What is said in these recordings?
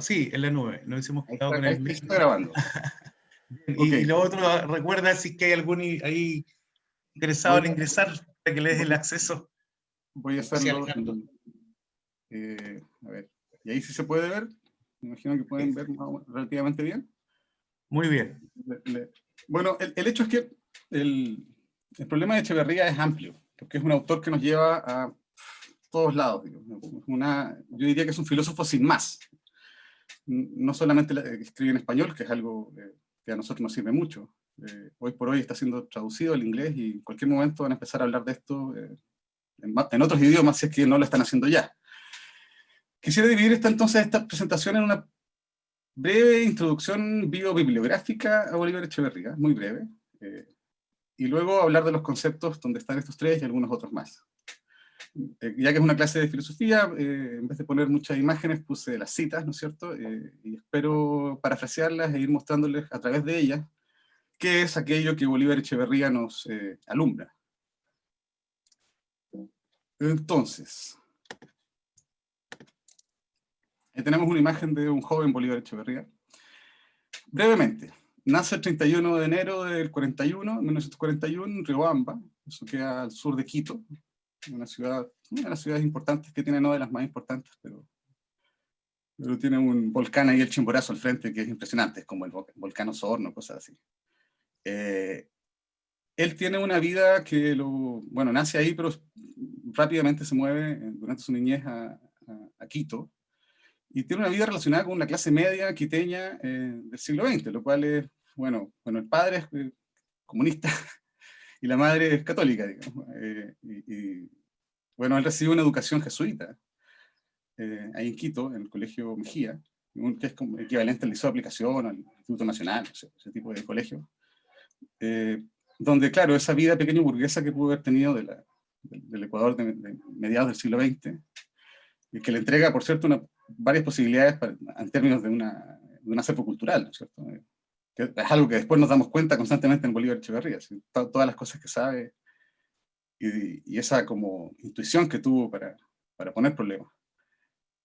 Sí, en la nube. Nos hemos quedado con Ahí el se link. está grabando. Ok, Y lo otro, recuerda si que hay algún ahí interesado voy, en ingresar para que le des el voy, acceso. voy a Como decía hacerlo. Alejandro. A ver, y ahí sí se puede ver. Me imagino que pueden ver relativamente bien. Muy bien. Bueno, el hecho es que el problema de Echeverría es amplio, porque es un autor que nos lleva a todos lados. Digamos. Yo diría que es un filósofo sin más. No solamente escribe en español, que es algo que a nosotros nos sirve mucho. Hoy por hoy está siendo traducido al inglés y en cualquier momento van a empezar a hablar de esto en otros idiomas, si es que no lo están haciendo ya. Quisiera dividir esta presentación en una breve introducción biobibliográfica a Bolívar Echeverría, muy breve, y luego hablar de los conceptos donde están estos tres y algunos otros más. Ya que es una clase de filosofía, en vez de poner muchas imágenes, puse las citas, ¿no es cierto? Y espero parafrasearlas e ir mostrándoles a través de ellas qué es aquello que Bolívar Echeverría nos alumbra. Entonces, tenemos una imagen de un joven Bolívar Echeverría. Brevemente, nace el 31 de enero del 41, 1941, en Riobamba, eso queda al sur de Quito, una de las ciudades importantes que tiene, no de las más importantes, pero tiene un volcán ahí, el Chimborazo, al frente, que es impresionante, es como el volcán Osorno, cosas así. Él tiene una vida que bueno, nace ahí, pero rápidamente se mueve durante su niñez a Quito, y tiene una vida relacionada con una clase media quiteña del siglo XX, lo cual es, bueno, el padre es comunista y la madre es católica, digamos. Bueno, él recibe una educación jesuita ahí en Quito, en el Colegio Mejía, que es como equivalente al Liceo de Aplicación, al Instituto Nacional, ese tipo de colegio. Donde, claro, esa vida pequeño burguesa que pudo haber tenido del Ecuador de mediados del siglo XX, que le entrega, por cierto, varias posibilidades en términos de un acervo cultural, ¿no es cierto? Que es algo que después nos damos cuenta constantemente en Bolívar Echeverría, ¿sí? Todas las cosas que sabe y esa como intuición que tuvo para poner problemas.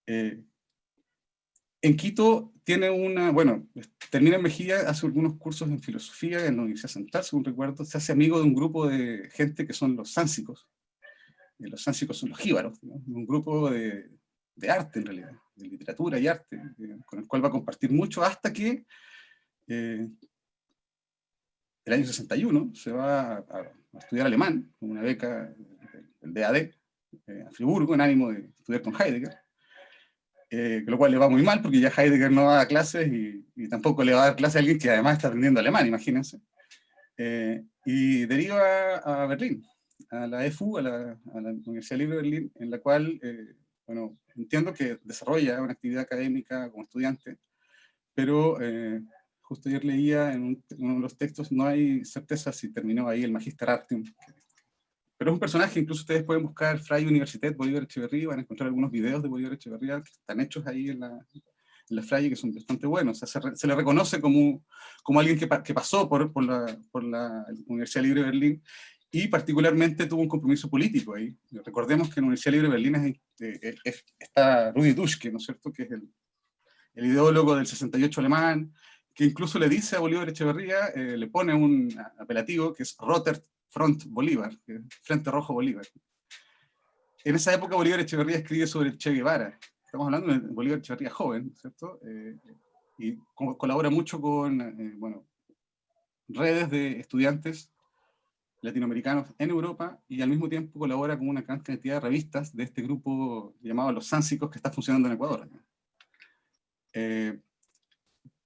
En Quito tiene bueno, termina en Mejía, hace algunos cursos en filosofía en la Universidad Central, según recuerdo, se hace amigo de un grupo de gente que son los sánsicos. Los sánsicos son los jíbaros, ¿no? Un grupo de arte en realidad, de literatura y arte, con el cual va a compartir mucho hasta que el año 61 se va a estudiar alemán, con una beca del DAD, a Friburgo, en ánimo de estudiar con Heidegger. Lo cual le va muy mal porque ya Heidegger no va a clases y tampoco le va a dar clases a alguien que además está aprendiendo alemán, imagínense. Y deriva a Berlín, a la EFU, a la Universidad Libre de Berlín, en la cual, bueno, entiendo que desarrolla una actividad académica como estudiante, pero justo ayer leía en uno de los textos, no hay certeza si terminó ahí el Magister Artium. Pero es un personaje, incluso ustedes pueden buscar Freie Universität Bolívar Echeverría, van a encontrar algunos videos de Bolívar Echeverría que están hechos ahí en la Freie, que son bastante buenos. O sea, se le reconoce como alguien que pasó por la Universidad Libre de Berlín y particularmente tuvo un compromiso político ahí. Recordemos que en la Universidad Libre de Berlín está Rudi Dutschke, ¿no es cierto?, que es el ideólogo del 68 alemán, que incluso le dice a Bolívar Echeverría, le pone un apelativo que es Roter Front Bolívar, Frente Rojo Bolívar. En esa época Bolívar Echeverría escribe sobre Che Guevara. Estamos hablando de Bolívar Echeverría joven, ¿cierto? Y colabora mucho con bueno, redes de estudiantes latinoamericanos en Europa y al mismo tiempo colabora con una cantidad de revistas de este grupo llamado Los Sánsicos que está funcionando en Ecuador.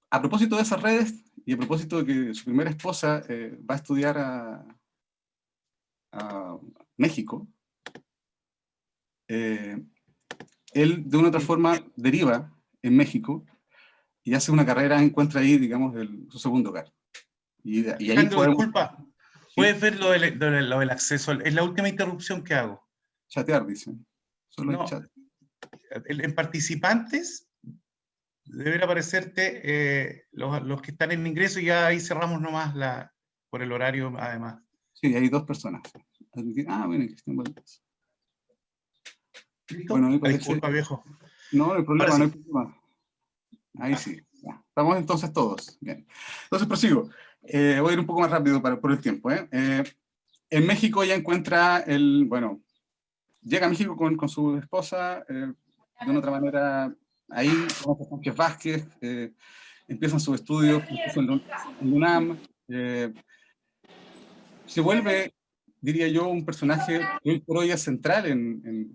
A propósito de esas redes y a propósito de que su primera esposa va a estudiar a México, él de una otra forma deriva en México y hace una carrera, encuentra ahí, digamos, su segundo hogar. Y ahí Alejandro, podemos... disculpa, ¿sí? ¿puedes ver lo del acceso? Es la última interrupción que hago. Chatear, dicen. Solo hay No, chat. en participantes deberá aparecerte los que están en ingreso y ya ahí cerramos nomás por el horario además. Sí, hay dos personas. Bueno, Cristian Valdés. ¿Listo? Bueno, me parece... Disculpa, viejo. No, no hay Ahora problema, no sí. hay problema. Ahí sí. Ya. Estamos entonces todos. Bien. Entonces prosigo. Voy a ir un poco más rápido por el tiempo. En México ya encuentra bueno, llega a México con su esposa, de una otra manera, ahí, conoce a Sánchez Vázquez, empiezan sus estudios, incluso en UNAM, se vuelve, diría yo, un personaje que hoy por hoy es central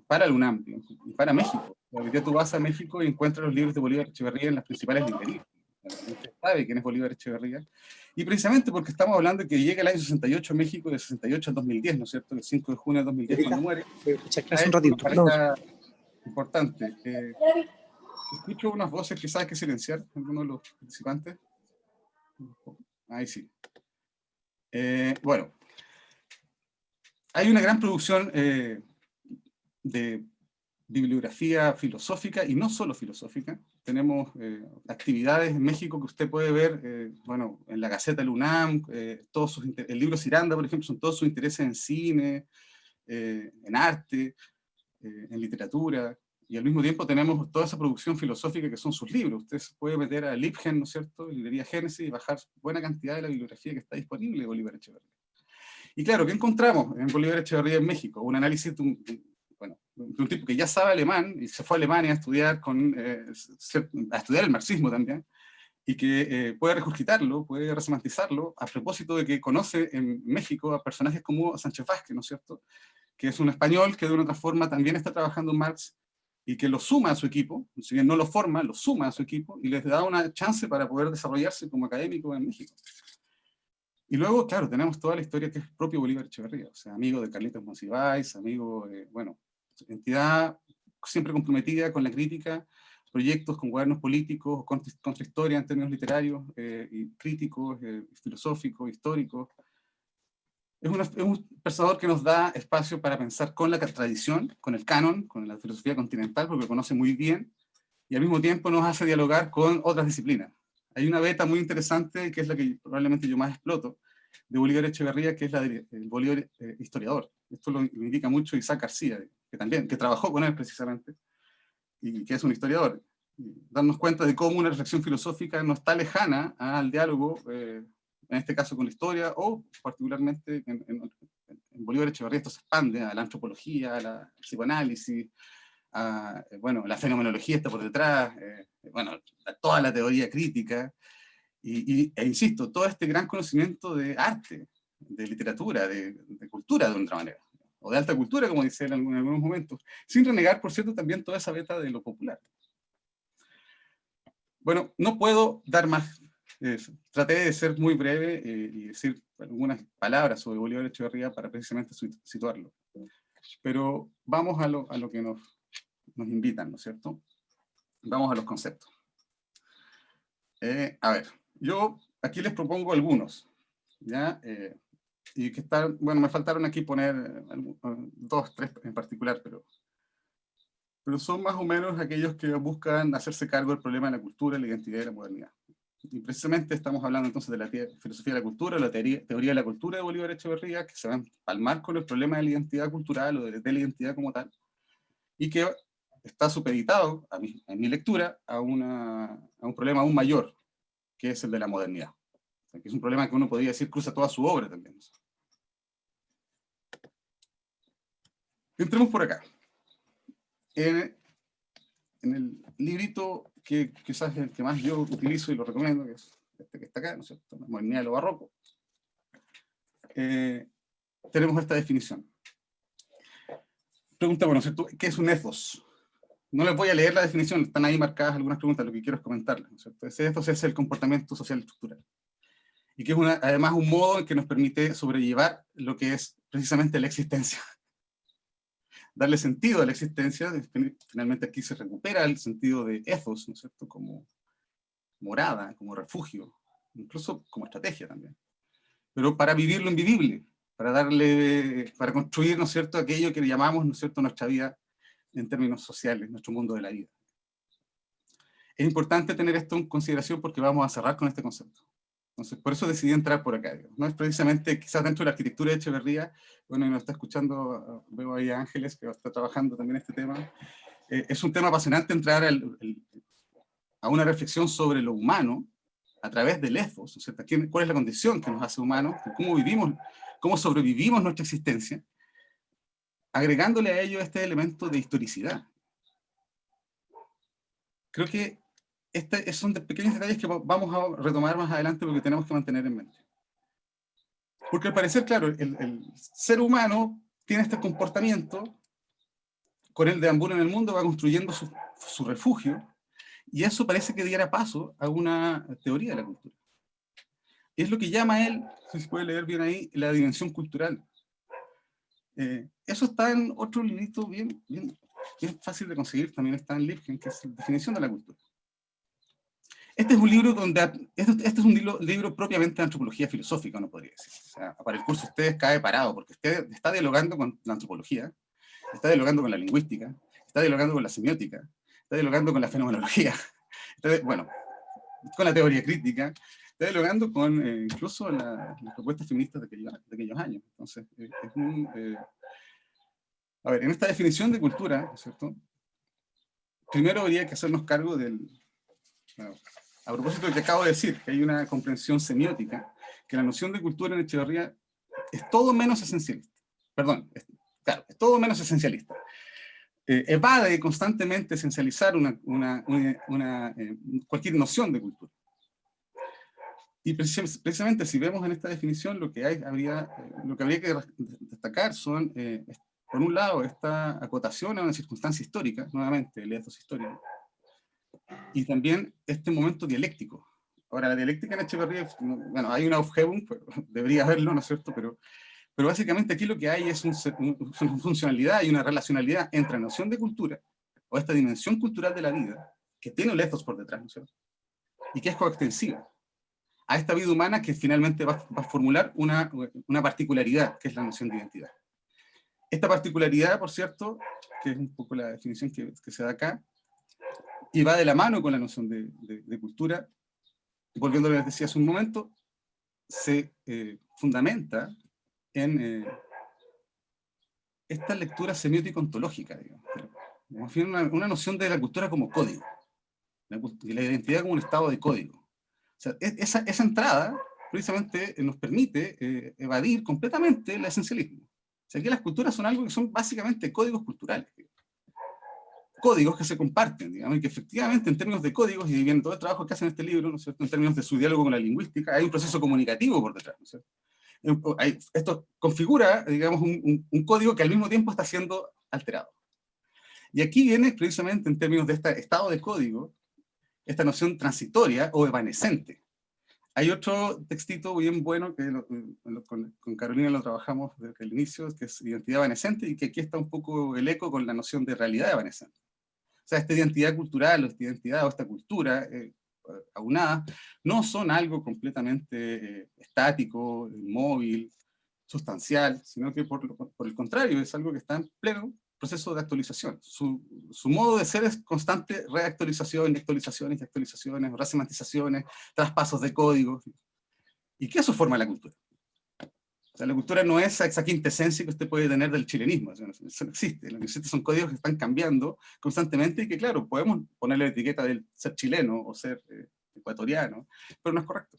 para la UNAM, digamos, y para México. Hoy día tú vas a México y encuentras los libros de Bolívar Echeverría en las principales librerías. La gente sabe quién es Bolívar Echeverría. Y precisamente porque estamos hablando de que llega el año 68 a México, de 68 al 2010, ¿no es cierto? El 5 de junio de 2010, cuando muere, ha hecho una pareja importante. Escucho unas voces que sabes que silenciar, algunos de los participantes. Ahí sí. Bueno, hay una gran producción de bibliografía filosófica y no solo filosófica. Tenemos actividades en México que usted puede ver, bueno, en la Gaceta del UNAM, el libro Ciranda, por ejemplo, son todos sus intereses en cine, en arte, en literatura, y al mismo tiempo tenemos toda esa producción filosófica que son sus libros. Usted se puede meter a Libgen, ¿no es cierto?, librería Génesis, y bajar buena cantidad de la bibliografía que está disponible de Bolívar Echeverría. Y claro, ¿qué encontramos en Bolívar Echeverría en México? Un análisis de un tipo que ya sabe alemán y se fue a Alemania a estudiar, a estudiar el marxismo también, y que puede regurgitarlo, puede resemantizarlo, a propósito de que conoce en México a personajes como Sánchez Vázquez, ¿no es cierto?, que es un español que de una otra forma también está trabajando en Marx, y que lo suma a su equipo, si bien no lo forma, lo suma a su equipo, y les da una chance para poder desarrollarse como académico en México. Y luego, claro, tenemos toda la historia que es propio Bolívar Echeverría, o sea, amigo de Carlitos Monsiváis, amigo, bueno, entidad siempre comprometida con la crítica, proyectos con gobiernos políticos, contra historia en términos literarios, y críticos, filosóficos, históricos. Es un pensador que nos da espacio para pensar con la tradición, con el canon, con la filosofía continental, porque lo conoce muy bien, y al mismo tiempo nos hace dialogar con otras disciplinas. Hay una beta muy interesante, que es la que probablemente yo más exploto, de Bolívar Echeverría, que es la del Bolívar historiador. Esto lo indica mucho Isaac García, que trabajó con él precisamente, y que es un historiador. Y darnos cuenta de cómo una reflexión filosófica no está lejana al diálogo, en este caso con la historia, o particularmente en Bolívar Echeverría esto se expande a la antropología, a la psicoanálisis, bueno, la fenomenología está por detrás, bueno, toda la teoría crítica, e insisto, todo este gran conocimiento de arte, de literatura, de cultura de otra manera, o de alta cultura, como dice en algunos momentos, sin renegar, por cierto, también toda esa beta de lo popular. Bueno, no puedo dar más. Traté de ser muy breve y decir algunas palabras sobre Bolívar Echeverría para precisamente situarlo. Pero vamos a lo que nos invitan, ¿no es cierto? Vamos a los conceptos. A ver, yo aquí les propongo algunos, ¿ya? Y que están, bueno, me faltaron aquí poner dos, tres en particular, pero son más o menos aquellos que buscan hacerse cargo del problema de la cultura, la identidad y la modernidad. Y precisamente estamos hablando entonces de la filosofía de la cultura, la teoría de la cultura de Bolívar Echeverría, que se va a empalmar con el problema de la identidad cultural o de la identidad como tal, y que está supeditado, en mi lectura, a un problema aún mayor, que es el de la modernidad. O sea, que es un problema que uno podría decir cruza toda su obra también. Entremos por acá. En el librito que quizás es el que más yo utilizo y lo recomiendo, que es este que está acá, ¿no es cierto?, La modernidad de lo barroco, tenemos esta definición. Pregunta, bueno, ¿cierto?, ¿qué es un ethos? No les voy a leer la definición, están ahí marcadas algunas preguntas, lo que quiero es comentarles, ¿no es cierto? Ese ethos es el comportamiento social estructural. Y que es además un modo en que nos permite sobrellevar lo que es precisamente la existencia. Darle sentido a la existencia, finalmente aquí se recupera el sentido de ethos, ¿no es cierto?, como morada, como refugio, incluso como estrategia también. Pero para vivir lo invivible, para construir, ¿no es cierto?, aquello que llamamos, ¿no es cierto?, nuestra vida en términos sociales, nuestro mundo de la vida. Es importante tener esto en consideración porque vamos a cerrar con este concepto. Entonces, por eso decidí entrar por acá. No es precisamente, quizás dentro de la arquitectura de Echeverría, bueno, y nos está escuchando, veo ahí a Ángeles, que está trabajando también este tema. Es un tema apasionante entrar a una reflexión sobre lo humano a través del ethos, ¿no es cierto? ¿Cuál es la condición que nos hace humanos? ¿Cómo vivimos, cómo sobrevivimos nuestra existencia? Agregándole a ello este elemento de historicidad. Creo que son pequeños detalles que vamos a retomar más adelante porque tenemos que mantener en mente. Porque al parecer, claro, el ser humano tiene este comportamiento, con el deambulo en el mundo, va construyendo su refugio, y eso parece que diera paso a una teoría de la cultura. Es lo que llama él, si se puede leer bien ahí, la dimensión cultural. Eso está en otro librito bien fácil de conseguir, también está en Lipkin, que es la definición de la cultura. Este es un libro este es un libro propiamente de antropología filosófica, uno podría decir. O sea, para el curso usted cae parado, porque usted está dialogando con la antropología, está dialogando con la lingüística, está dialogando con la semiótica, está dialogando con la fenomenología, bueno, con la teoría crítica, está dialogando con incluso las propuestas feministas de aquellos años. Entonces, a ver, en esta definición de cultura, ¿no es cierto? Primero habría que hacernos cargo del... Bueno, a propósito de lo que acabo de decir, que hay una comprensión semiótica, que la noción de cultura en Echeverría es todo menos esencialista. Perdón, claro, es todo menos esencialista. Evade constantemente esencializar cualquier noción de cultura. Y precisamente si vemos en esta definición, lo que habría que destacar son, por un lado, esta acotación a una circunstancia histórica, nuevamente, el ethos histórico, y también este momento dialéctico. Ahora, la dialéctica en Echeverría, bueno, hay una Aufhebung, debería haberlo, ¿no es cierto? Pero básicamente aquí lo que hay es una funcionalidad y una relacionalidad entre la noción de cultura, o esta dimensión cultural de la vida, que tiene el ethos por detrás, ¿no es cierto? Y que es coextensiva a esta vida humana que finalmente va a formular una particularidad, que es la noción de identidad. Esta particularidad, por cierto, que es un poco la definición que se da acá, y va de la mano con la noción de cultura, volviendo a lo que decía hace un momento, se fundamenta en esta lectura semiótico-ontológica, digamos. Más bien una noción de la cultura como código, de la identidad como un estado de código. O sea, esa entrada precisamente nos permite evadir completamente el esencialismo. O sea, aquí las culturas son algo que son básicamente códigos culturales. Códigos que se comparten, digamos, y que efectivamente en términos de códigos, y viendo todo el trabajo que hacen en este libro, ¿no es cierto?, en términos de su diálogo con la lingüística, hay un proceso comunicativo por detrás, ¿no es cierto? Esto configura, digamos, un código que al mismo tiempo está siendo alterado. Y aquí viene precisamente en términos de este estado de código, esta noción transitoria o evanescente. Hay otro textito bien bueno que con Carolina lo trabajamos desde el inicio, que es identidad evanescente, y que aquí está un poco el eco con la noción de realidad evanescente. O sea, esta identidad cultural, o esta identidad, o esta cultura aunada, no son algo completamente estático, inmóvil, sustancial, sino que por el contrario, es algo que está en pleno proceso de actualización. Su modo de ser es constante reactualización, y actualizaciones, y actualizaciones, resemantizaciones, traspasos de códigos, y que eso forma la cultura. O sea, la cultura no es esa quintesencia que usted puede tener del chilenismo, eso no existe. Lo que existe son códigos que están cambiando constantemente y que, claro, podemos ponerle la etiqueta del ser chileno o ser ecuatoriano, pero no es correcto.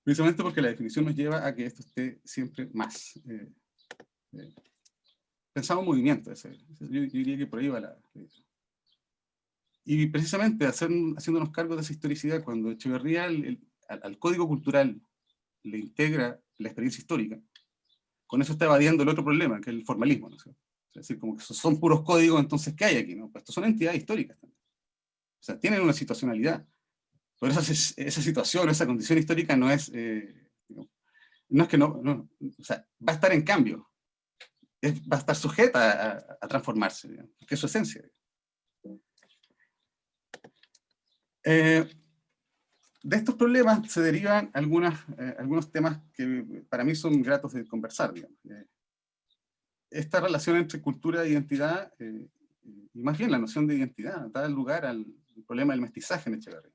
Precisamente porque la definición nos lleva a que esto esté siempre más pensado en movimiento. Yo diría que por ahí va la... Y precisamente haciéndonos cargo de esa historicidad, cuando Echeverría al código cultural le integra la experiencia histórica, con eso está evadiendo el otro problema, que es el formalismo, ¿no? Es decir, como que son puros códigos, entonces, ¿qué hay aquí? ¿No? Pues estos son entidades históricas también. O sea, tienen una situacionalidad. Pero esa situación, esa condición histórica no es que o sea, va a estar en cambio. Va a estar sujeta a transformarse, digamos, que es su esencia. De estos problemas se derivan algunos temas que para mí son gratos de conversar, digamos. Esta relación entre cultura e identidad, y más bien la noción de identidad, da lugar al problema del mestizaje en Echeverría.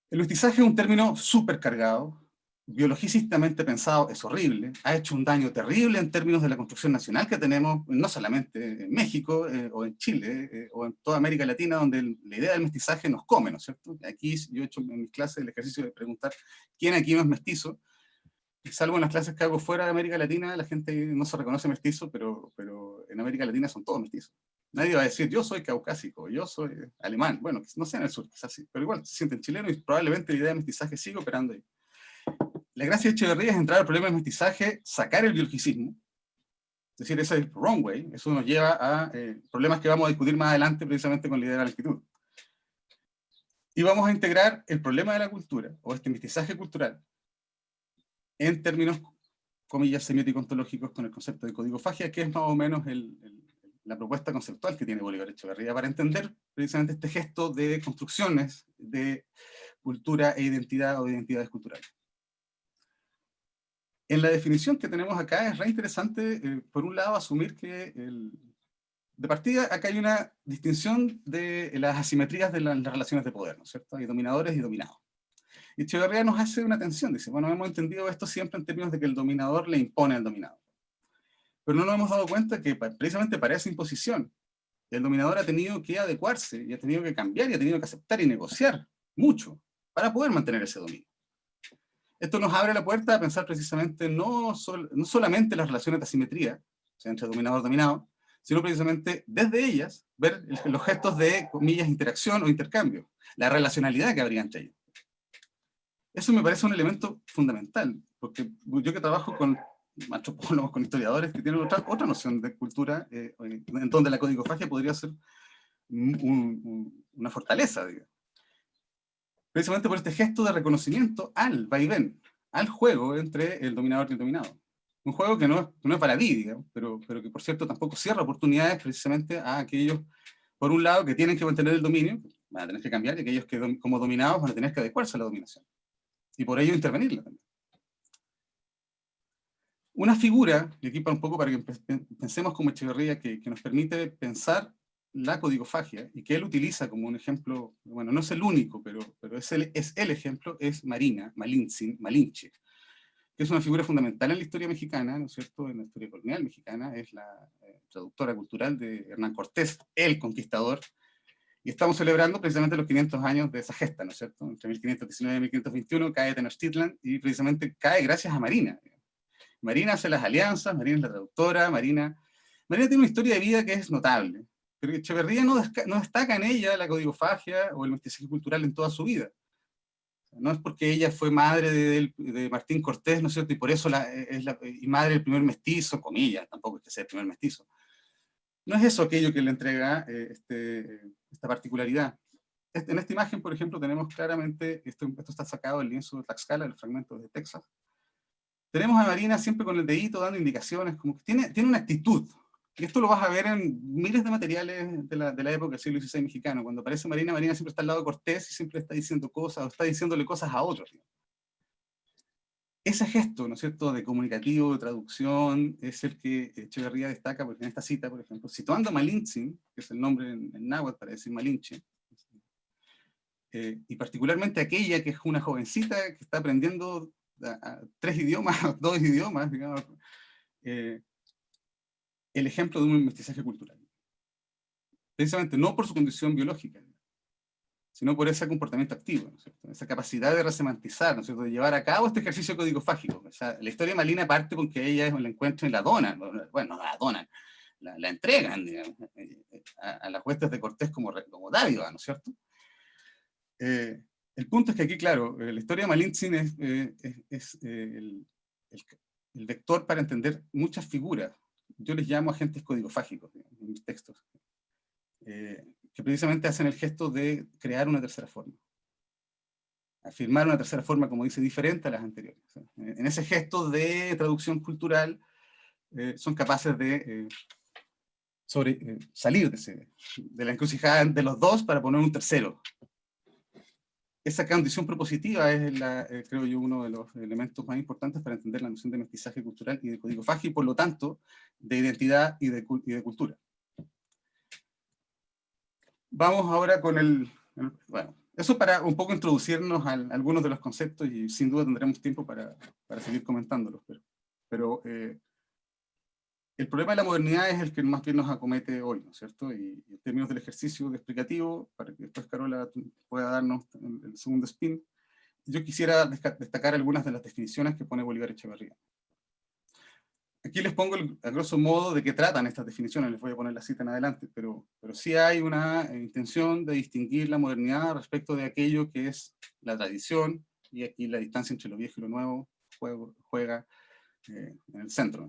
El mestizaje es un término súper cargado, biologicistamente pensado es horrible, ha hecho un daño terrible en términos de la construcción nacional que tenemos, no solamente en México o en Chile o en toda América Latina, donde la idea del mestizaje nos come, ¿no es cierto? Aquí yo he hecho en mis clases el ejercicio de preguntar quién aquí no es mestizo, y salvo en las clases que hago fuera de América Latina, la gente no se reconoce mestizo, pero en América Latina son todos mestizos. Nadie va a decir, yo soy caucásico, yo soy alemán, bueno, no sé en el sur, quizás sí, pero igual se sienten chilenos y probablemente la idea de mestizaje sigue operando ahí. La gracia de Echeverría es entrar al problema del mestizaje, sacar el biologicismo, es decir, ese es el wrong way, eso nos lleva a problemas que vamos a discutir más adelante precisamente con la idea de la actitud. Y vamos a integrar el problema de la cultura, o este mestizaje cultural, en términos, comillas, semiótico-ontológicos con el concepto de codigofagia, que es más o menos la propuesta conceptual que tiene Bolívar Echeverría para entender precisamente este gesto de construcciones de cultura e identidad o de identidades culturales. En la definición que tenemos acá es re interesante, por un lado, asumir que de partida acá hay una distinción de las asimetrías de las relaciones de poder, ¿no es cierto? Hay dominadores y dominados. Y Echeverría nos hace una tensión, dice, bueno, hemos entendido esto siempre en términos de que el dominador le impone al dominado. Pero no nos hemos dado cuenta que precisamente para esa imposición, el dominador ha tenido que adecuarse, y ha tenido que cambiar, y ha tenido que aceptar y negociar mucho para poder mantener ese dominio. Esto nos abre la puerta a pensar precisamente no solamente las relaciones de asimetría, o sea, entre dominador y dominado, sino precisamente desde ellas ver los gestos de, comillas, interacción o intercambio, la relacionalidad que habría entre ellos. Eso me parece un elemento fundamental, porque yo que trabajo con antropólogos, con historiadores que tienen otra noción de cultura, en donde la codigofagia podría ser una fortaleza, digamos. Precisamente por este gesto de reconocimiento al vaivén, al juego entre el dominador y el dominado. Un juego que no es baladí, digamos, pero que por cierto tampoco cierra oportunidades precisamente a aquellos, por un lado, que tienen que mantener el dominio, van a tener que cambiar, y aquellos que como dominados van a tener que adecuarse a la dominación. Y por ello intervenirla también. Una figura, y aquí para un poco para que pensemos como Echeverría, que nos permite pensar la codigofagia, y que él utiliza como un ejemplo, bueno, no es el único, pero es el ejemplo, es Marina Malinche, que es una figura fundamental en la historia mexicana, ¿no es cierto?, en la historia colonial mexicana, es la traductora cultural de Hernán Cortés, el conquistador, y estamos celebrando precisamente los 500 años de esa gesta, ¿no es cierto?, entre 1519 y 1521 cae Tenochtitlan, y precisamente cae gracias a Marina. Marina hace las alianzas, Marina es la traductora, Marina tiene una historia de vida que es notable, pero Echeverría no destaca en ella la codigofagia o el mestizaje cultural en toda su vida. No es porque ella fue madre de Martín Cortés, ¿no es cierto?, y por eso y madre del primer mestizo, comillas, tampoco es que sea el primer mestizo. No es eso aquello que le entrega esta particularidad. En esta imagen, por ejemplo, tenemos claramente, esto está sacado del lienzo de Tlaxcala, del fragmento de Texas. Tenemos a Marina siempre con el dedito dando indicaciones, como que tiene una actitud. Y esto lo vas a ver en miles de materiales de la época del siglo XVI mexicano. Cuando aparece Marina, Marina siempre está al lado de Cortés y siempre está diciendo cosas, o está diciéndole cosas a otros. Ese gesto, ¿no es cierto?, de comunicativo, de traducción, es el que Echeverría destaca, porque en esta cita, por ejemplo, situando a Malintzin, que es el nombre en náhuatl para decir Malinche, y particularmente aquella que es una jovencita que está aprendiendo 3 idiomas, 2 idiomas, digamos, el ejemplo de un mestizaje cultural. Precisamente no por su condición biológica, sino por ese comportamiento activo, ¿no es cierto?, esa capacidad de resemantizar, ¿no es cierto?, de llevar a cabo este ejercicio codicofágico. O sea, la historia de Malina parte con que ella la encuentra y la donan, bueno, la donan, la entregan, digamos, a las huestes de Cortés como dádiva, ¿no es cierto? El punto es que aquí, claro, la historia de Malintzin es el vector para entender muchas figuras. Yo les llamo agentes codicofágicos en mis textos, que precisamente hacen el gesto de crear una tercera forma. Afirmar una tercera forma, como dice, diferente a las anteriores. En ese gesto de traducción cultural son capaces de salir de la encrucijada de los dos para poner un tercero. Esa condición propositiva es, creo yo, uno de los elementos más importantes para entender la noción de mestizaje cultural y de codigofagia, y por lo tanto, de identidad y de cultura. Vamos ahora con bueno, Eso para un poco introducirnos a algunos de los conceptos, y sin duda tendremos tiempo para seguir comentándolos. Pero el problema de la modernidad es el que más bien nos acomete hoy, ¿no es cierto? Y en términos del ejercicio de explicativo, para que después Carola pueda darnos el segundo spin, yo quisiera destacar algunas de las definiciones que pone Bolívar Echeverría. Aquí les pongo a grosso modo de qué tratan estas definiciones, les voy a poner la cita en adelante, pero sí hay una intención de distinguir la modernidad respecto de aquello que es la tradición, y aquí la distancia entre lo viejo y lo nuevo juega en el centro, ¿no?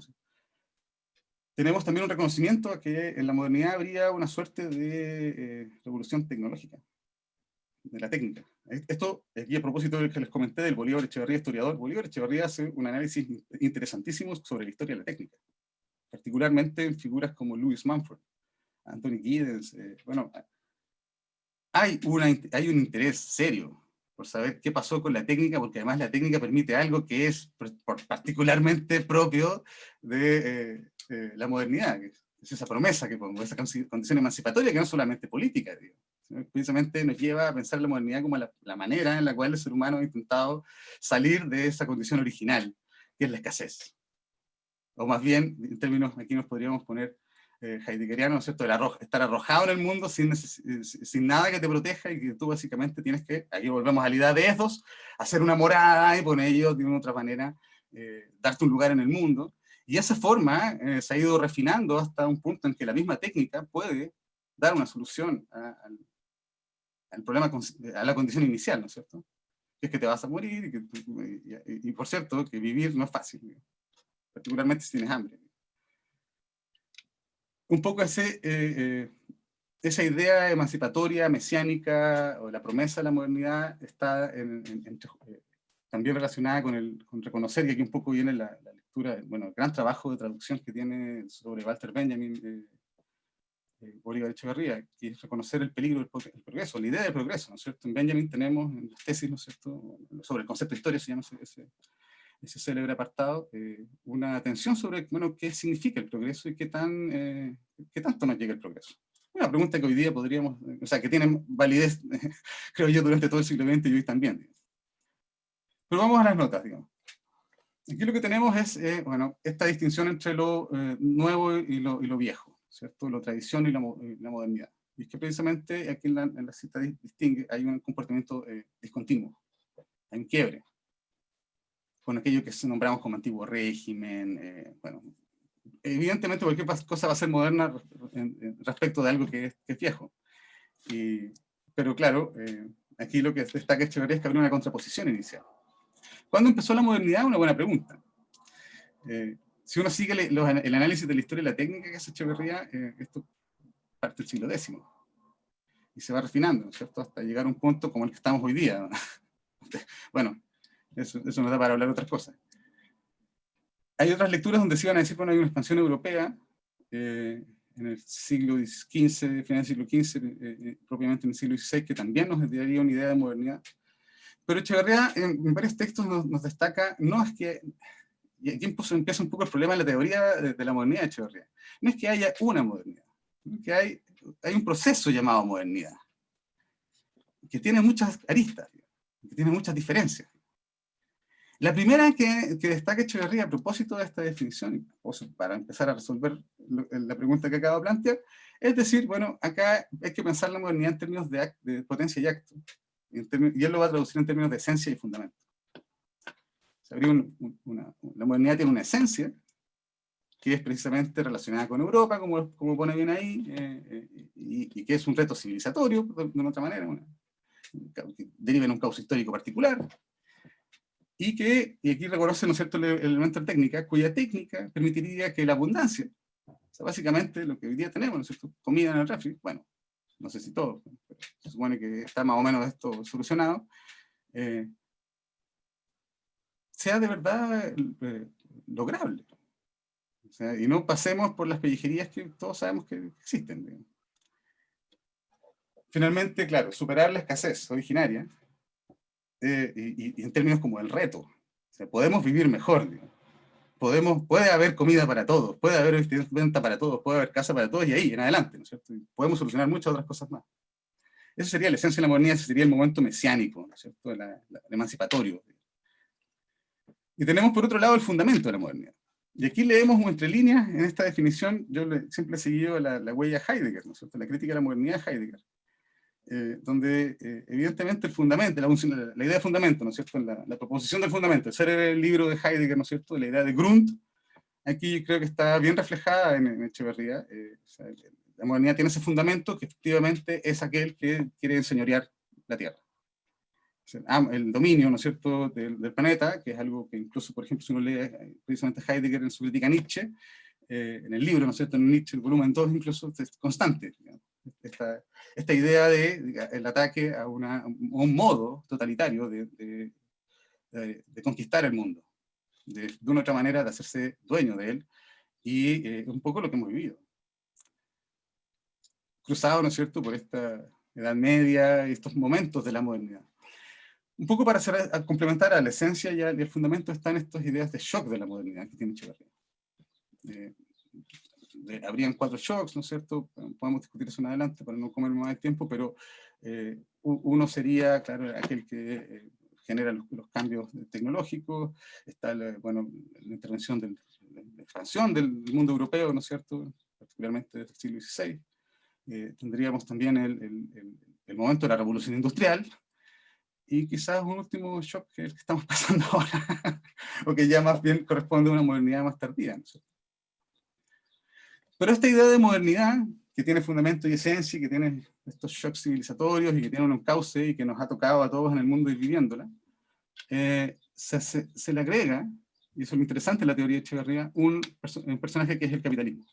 Tenemos también un reconocimiento a que en la modernidad habría una suerte de revolución tecnológica, de la técnica. Esto, aquí a propósito del que les comenté del Bolívar Echeverría historiador, Bolívar Echeverría hace un análisis interesantísimo sobre la historia de la técnica, particularmente en figuras como Louis Mumford, Anthony Giddens. Bueno, hay un interés serio por saber qué pasó con la técnica, porque además la técnica permite algo que es particularmente propio de la modernidad, que es esa promesa que pongo, esa condición emancipatoria que no es solamente política, digo, sino que precisamente nos lleva a pensar la modernidad como la manera en la cual el ser humano ha intentado salir de esa condición original, que es la escasez. O más bien, en términos, aquí nos podríamos poner heideggeriano, ¿no es cierto?, estar arrojado en el mundo sin nada que te proteja, y que tú básicamente tienes que, aquí volvemos a la idea de Ethos, hacer una morada y por ello, de una u otra manera, darte un lugar en el mundo. Y esa forma se ha ido refinando hasta un punto en que la misma técnica puede dar una solución al problema, a la condición inicial, ¿no es cierto? Que es que te vas a morir, y por cierto, que vivir no es fácil, particularmente si tienes hambre. Un poco esa idea emancipatoria, mesiánica, o la promesa de la modernidad, está también relacionada con reconocer, y aquí un poco viene la lectura, bueno, el gran trabajo de traducción que tiene sobre Walter Benjamin, Bolívar Echeverría, que es reconocer el peligro del progreso, la idea del progreso, ¿no es cierto? En Benjamin tenemos, en las tesis, ¿no es cierto?, sobre el concepto de historia, se llama ese célebre apartado, una atención sobre, bueno, qué significa el progreso y qué tanto nos llega el progreso. Una pregunta que hoy día podríamos, o sea, que tiene validez, creo yo, durante todo el siglo XX y hoy también, digamos. Pero vamos a las notas, digamos. Aquí lo que tenemos es, bueno, esta distinción entre lo nuevo y lo viejo, ¿cierto? Lo tradición y la modernidad. Y es que precisamente aquí en la cita distingue, hay un comportamiento discontinuo, hay un quiebre con aquello que nombramos como antiguo régimen. Bueno, evidentemente cualquier cosa va a ser moderna respecto de algo que es viejo. Pero claro, aquí lo que destaca Echeverría es que habría una contraposición inicial. ¿Cuándo empezó la modernidad? Una buena pregunta. Si uno sigue el análisis de la historia y la técnica que hace Echeverría, esto parte del siglo X. Y se va refinando, ¿no es cierto?, hasta llegar a un punto como el que estamos hoy día. Bueno, eso nos da para hablar de otras cosas. Hay otras lecturas donde se iban a decir, bueno, hay una expansión europea en el siglo XV, final del siglo XV, propiamente en el siglo XVI, que también nos daría una idea de modernidad. Pero Echeverría, en varios textos, nos destaca, no es que, y aquí empieza un poco el problema de la teoría de la modernidad de Echeverría, no es que haya una modernidad, sino que hay un proceso llamado modernidad, que tiene muchas aristas, que tiene muchas diferencias. La primera que destaca Echeverría a propósito de esta definición, para empezar a resolver la pregunta que acabo de plantear, es decir, bueno, acá hay que pensar la modernidad en términos de potencia y acto, y él lo va a traducir en términos de esencia y fundamento. La modernidad tiene una esencia, que es precisamente relacionada con Europa, como pone bien ahí, y que es un reto civilizatorio, de una otra manera, que deriva en un cauce histórico particular, y aquí reconoce, ¿no es cierto?, el elemento de técnica, cuya técnica permitiría que la abundancia, o sea, básicamente lo que hoy día tenemos, ¿no es cierto?, comida en el refri, bueno, no sé si todo, pero se supone que está más o menos esto solucionado, sea de verdad lograble. O sea, y no pasemos por las pellejerías que todos sabemos que existen, digamos. Finalmente, claro, superar la escasez originaria, y en términos como el reto. O sea, podemos vivir mejor, digamos. Puede haber comida para todos, puede haber venta para todos, puede haber casa para todos, y ahí en adelante, ¿no es cierto? Y podemos solucionar muchas otras cosas más. Eso sería la esencia de la modernidad, ese sería el momento mesiánico, ¿no es cierto? El emancipatorio. Y tenemos por otro lado el fundamento de la modernidad. Y aquí leemos entre líneas, en esta definición, yo siempre he seguido la huella de Heidegger, ¿no es cierto? La crítica de la modernidad de Heidegger, donde evidentemente el fundamento, la idea de fundamento, ¿no es cierto? La proposición del fundamento, ese era el libro de Heidegger, ¿no es cierto? La idea de Grund, aquí creo que está bien reflejada en Echeverría. O sea, la modernidad tiene ese fundamento que efectivamente es aquel que quiere enseñorear la Tierra. El dominio, ¿no es cierto?, del planeta, que es algo que incluso, por ejemplo, si uno lee precisamente Heidegger en su crítica a Nietzsche, en el libro, ¿no es cierto?, en Nietzsche, el volumen 2 incluso, es constante. Esta idea de el ataque a un modo totalitario de conquistar el mundo, de una u otra manera de hacerse dueño de él, y un poco lo que hemos vivido. Cruzado, ¿no es cierto?, por esta Edad Media y estos momentos de la modernidad. Un poco para complementar a la esencia y al fundamento están estas ideas de shock de la modernidad que tiene Echeverría. Habrían 4 shocks, ¿no es cierto? Podemos discutir eso en adelante para no comer más el tiempo, pero uno sería, claro, aquel que genera los cambios tecnológicos, está la intervención la expansión del mundo europeo, ¿no es cierto? Particularmente del siglo XVI. Tendríamos también el momento de la revolución industrial, y quizás un último shock que es el que estamos pasando ahora, o que ya más bien corresponde a una modernidad más tardía, ¿no? Pero esta idea de modernidad, que tiene fundamento y esencia, y que tiene estos shocks civilizatorios, y que tiene un cauce, y que nos ha tocado a todos en el mundo ir viviéndola, se le agrega, y eso es lo interesante en la teoría de Echeverría, un personaje que es el capitalismo.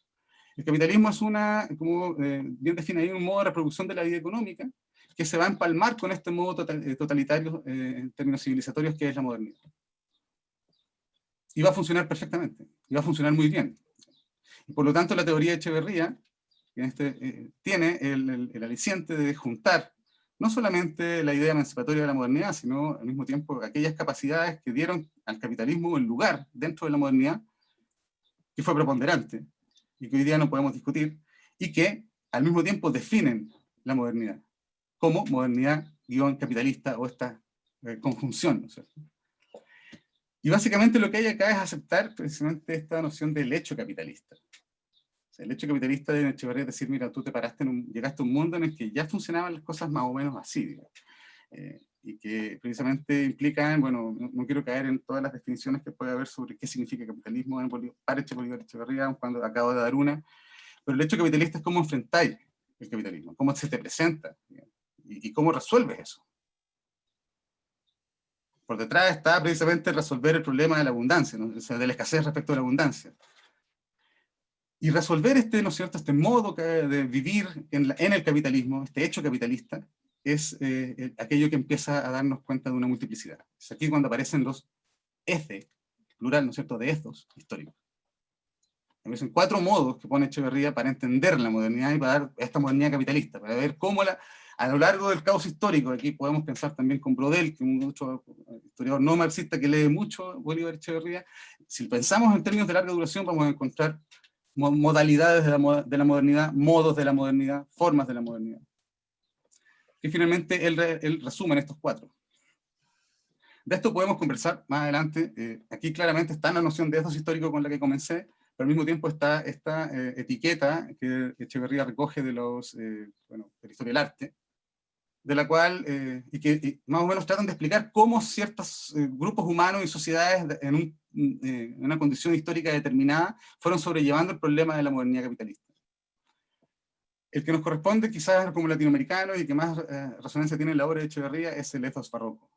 El capitalismo es como bien define ahí, un modo de reproducción de la vida económica, que se va a empalmar con este modo totalitario en términos civilizatorios que es la modernidad. Y va a funcionar perfectamente, y va a funcionar muy bien. Y por lo tanto la teoría de Echeverría tiene el aliciente de juntar no solamente la idea emancipatoria de la modernidad, sino al mismo tiempo aquellas capacidades que dieron al capitalismo el lugar dentro de la modernidad, que fue preponderante, y que hoy día no podemos discutir, y que al mismo tiempo definen la modernidad como modernidad-capitalista, o esta conjunción, ¿no es cierto? Y básicamente lo que hay acá es aceptar precisamente esta noción del hecho capitalista. O sea, el hecho capitalista de Echeverría es decir, mira, tú llegaste a un mundo en el que ya funcionaban las cosas más o menos así, y que precisamente implican, bueno, no quiero caer en todas las definiciones que puede haber sobre qué significa capitalismo para Echeverría, cuando acabo de dar una, pero el hecho capitalista es cómo enfrentáis el capitalismo, cómo se te presenta, y cómo resuelves eso. Por detrás está precisamente resolver el problema de la abundancia, ¿no? O sea, de la escasez respecto a la abundancia. Y resolver ¿no es cierto?, este modo de vivir en el capitalismo, este hecho capitalista, es aquello que empieza a darnos cuenta de una multiplicidad. Es aquí cuando aparecen los ethos, plural, ¿no es cierto?, de ethos históricos. Aparecen 4 modos que pone Echeverría para entender la modernidad y para dar esta modernidad capitalista, para ver cómo a lo largo del caos histórico, aquí podemos pensar también con Brodel, que es un otro historiador no marxista que lee mucho Bolívar Echeverría. Si pensamos en términos de larga duración, vamos a encontrar modalidades de la modernidad, modos de la modernidad, formas de la modernidad, que finalmente él resume en estos 4. De esto podemos conversar más adelante. Aquí claramente está la noción de ethos histórico con la que comencé, pero al mismo tiempo está esta etiqueta que Echeverría recoge de de la historia del arte, de la cual, y que más o menos tratan de explicar cómo ciertos grupos humanos y sociedades en una condición histórica determinada fueron sobrellevando el problema de la modernidad capitalista. El que nos corresponde quizás como latinoamericanos y que más resonancia tiene en la obra de Echeverría es el ethos barroco.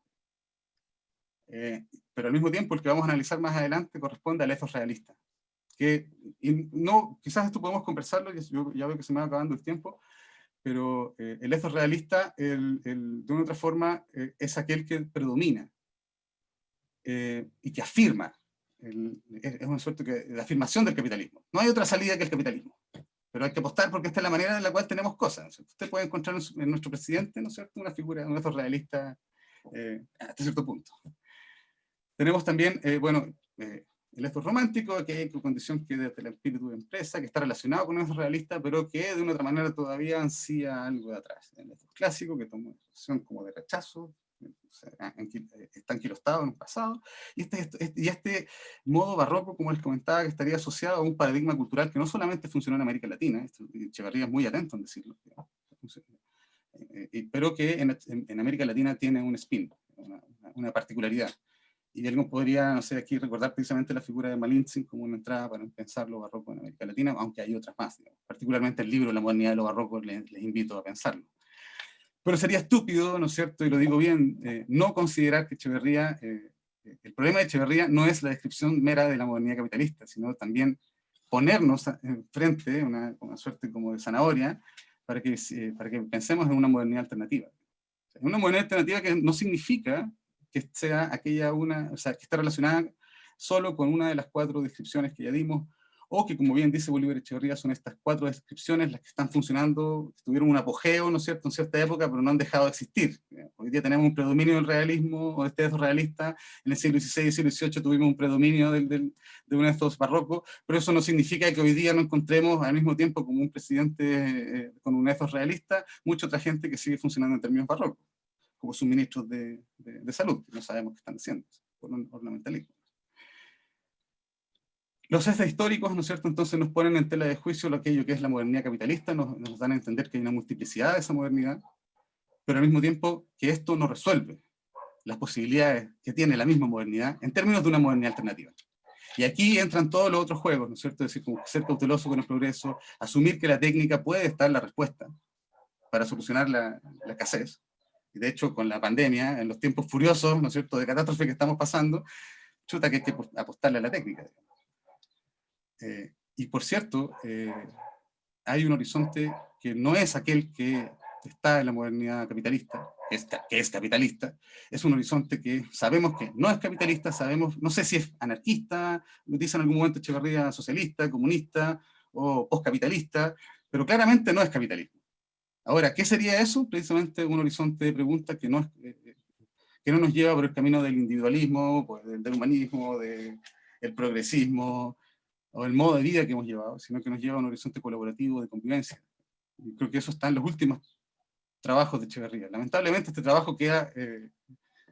Pero al mismo tiempo el que vamos a analizar más adelante corresponde al ethos realista. Quizás esto podemos conversarlo, yo ya veo que se me va acabando el tiempo, pero el ethos realista, de una u otra forma, es aquel que predomina y que afirma, es una suerte de afirmación del capitalismo. No hay otra salida que el capitalismo, pero hay que apostar porque esta es la manera en la cual tenemos cosas, ¿no es cierto? Usted puede encontrar en nuestro presidente, ¿no es cierto?, una figura, un ethos realista hasta cierto punto. Tenemos también, el ethos romántico, que hay condición que desde el espíritu de empresa, que está relacionado con el ethos realista, pero que de una otra manera todavía ansía algo de atrás. El ethos clásico, que toma una posición como de rechazo, o sea, está enquilostado en un pasado, y este modo barroco, como les comentaba, que estaría asociado a un paradigma cultural que no solamente funcionó en América Latina, Echeverría es muy atento en decirlo, pero que en América Latina tiene un spin, una particularidad. Y alguien podría, no sé, aquí recordar precisamente la figura de Malintzin como una entrada para pensar lo barroco en América Latina, aunque hay otras más, digamos. Particularmente el libro La modernidad de lo barroco les invito a pensarlo. Pero sería estúpido, ¿no es cierto?, y lo digo bien, no considerar que Echeverría, el problema de Echeverría no es la descripción mera de la modernidad capitalista, sino también ponernos frente una suerte como de zanahoria para que pensemos en una modernidad alternativa. Una modernidad alternativa que no significa que sea aquella o sea, que esté relacionada solo con una de las 4 descripciones que ya dimos, o que, como bien dice Bolívar Echeverría, son estas 4 descripciones las que están funcionando, tuvieron un apogeo, ¿no es cierto?, en cierta época, pero no han dejado de existir. Hoy día tenemos un predominio del realismo, o de este ethos realista. En el siglo XVI y siglo XVIII tuvimos un predominio de un ethos barroco, pero eso no significa que hoy día no encontremos al mismo tiempo como un presidente con un ethos realista, mucha otra gente que sigue funcionando en términos barrocos, como sus ministros de salud, que no sabemos qué están haciendo, por un ornamentalismo. Los ethos históricos, ¿no es cierto?, entonces nos ponen en tela de juicio aquello que es la modernidad capitalista, nos dan a entender que hay una multiplicidad de esa modernidad, pero al mismo tiempo que esto no resuelve las posibilidades que tiene la misma modernidad en términos de una modernidad alternativa. Y aquí entran todos los otros juegos, ¿no es cierto?, es decir, como ser cauteloso con el progreso, asumir que la técnica puede estar la respuesta para solucionar la escasez. Y de hecho, con la pandemia, en los tiempos furiosos, ¿no es cierto?, de catástrofe que estamos pasando, chuta que hay que apostarle a la técnica. Y por cierto, hay un horizonte que no es aquel que está en la modernidad capitalista, que es capitalista, es un horizonte que sabemos que no es capitalista, sabemos, no sé si es anarquista, lo dice en algún momento Echeverría, socialista, comunista o postcapitalista, pero claramente no es capitalismo. Ahora, ¿qué sería eso? Precisamente un horizonte de preguntas que no nos lleva por el camino del individualismo, pues, del humanismo, del progresismo, o el modo de vida que hemos llevado, sino que nos lleva a un horizonte colaborativo de convivencia. Y creo que eso está en los últimos trabajos de Echeverría. Lamentablemente este trabajo queda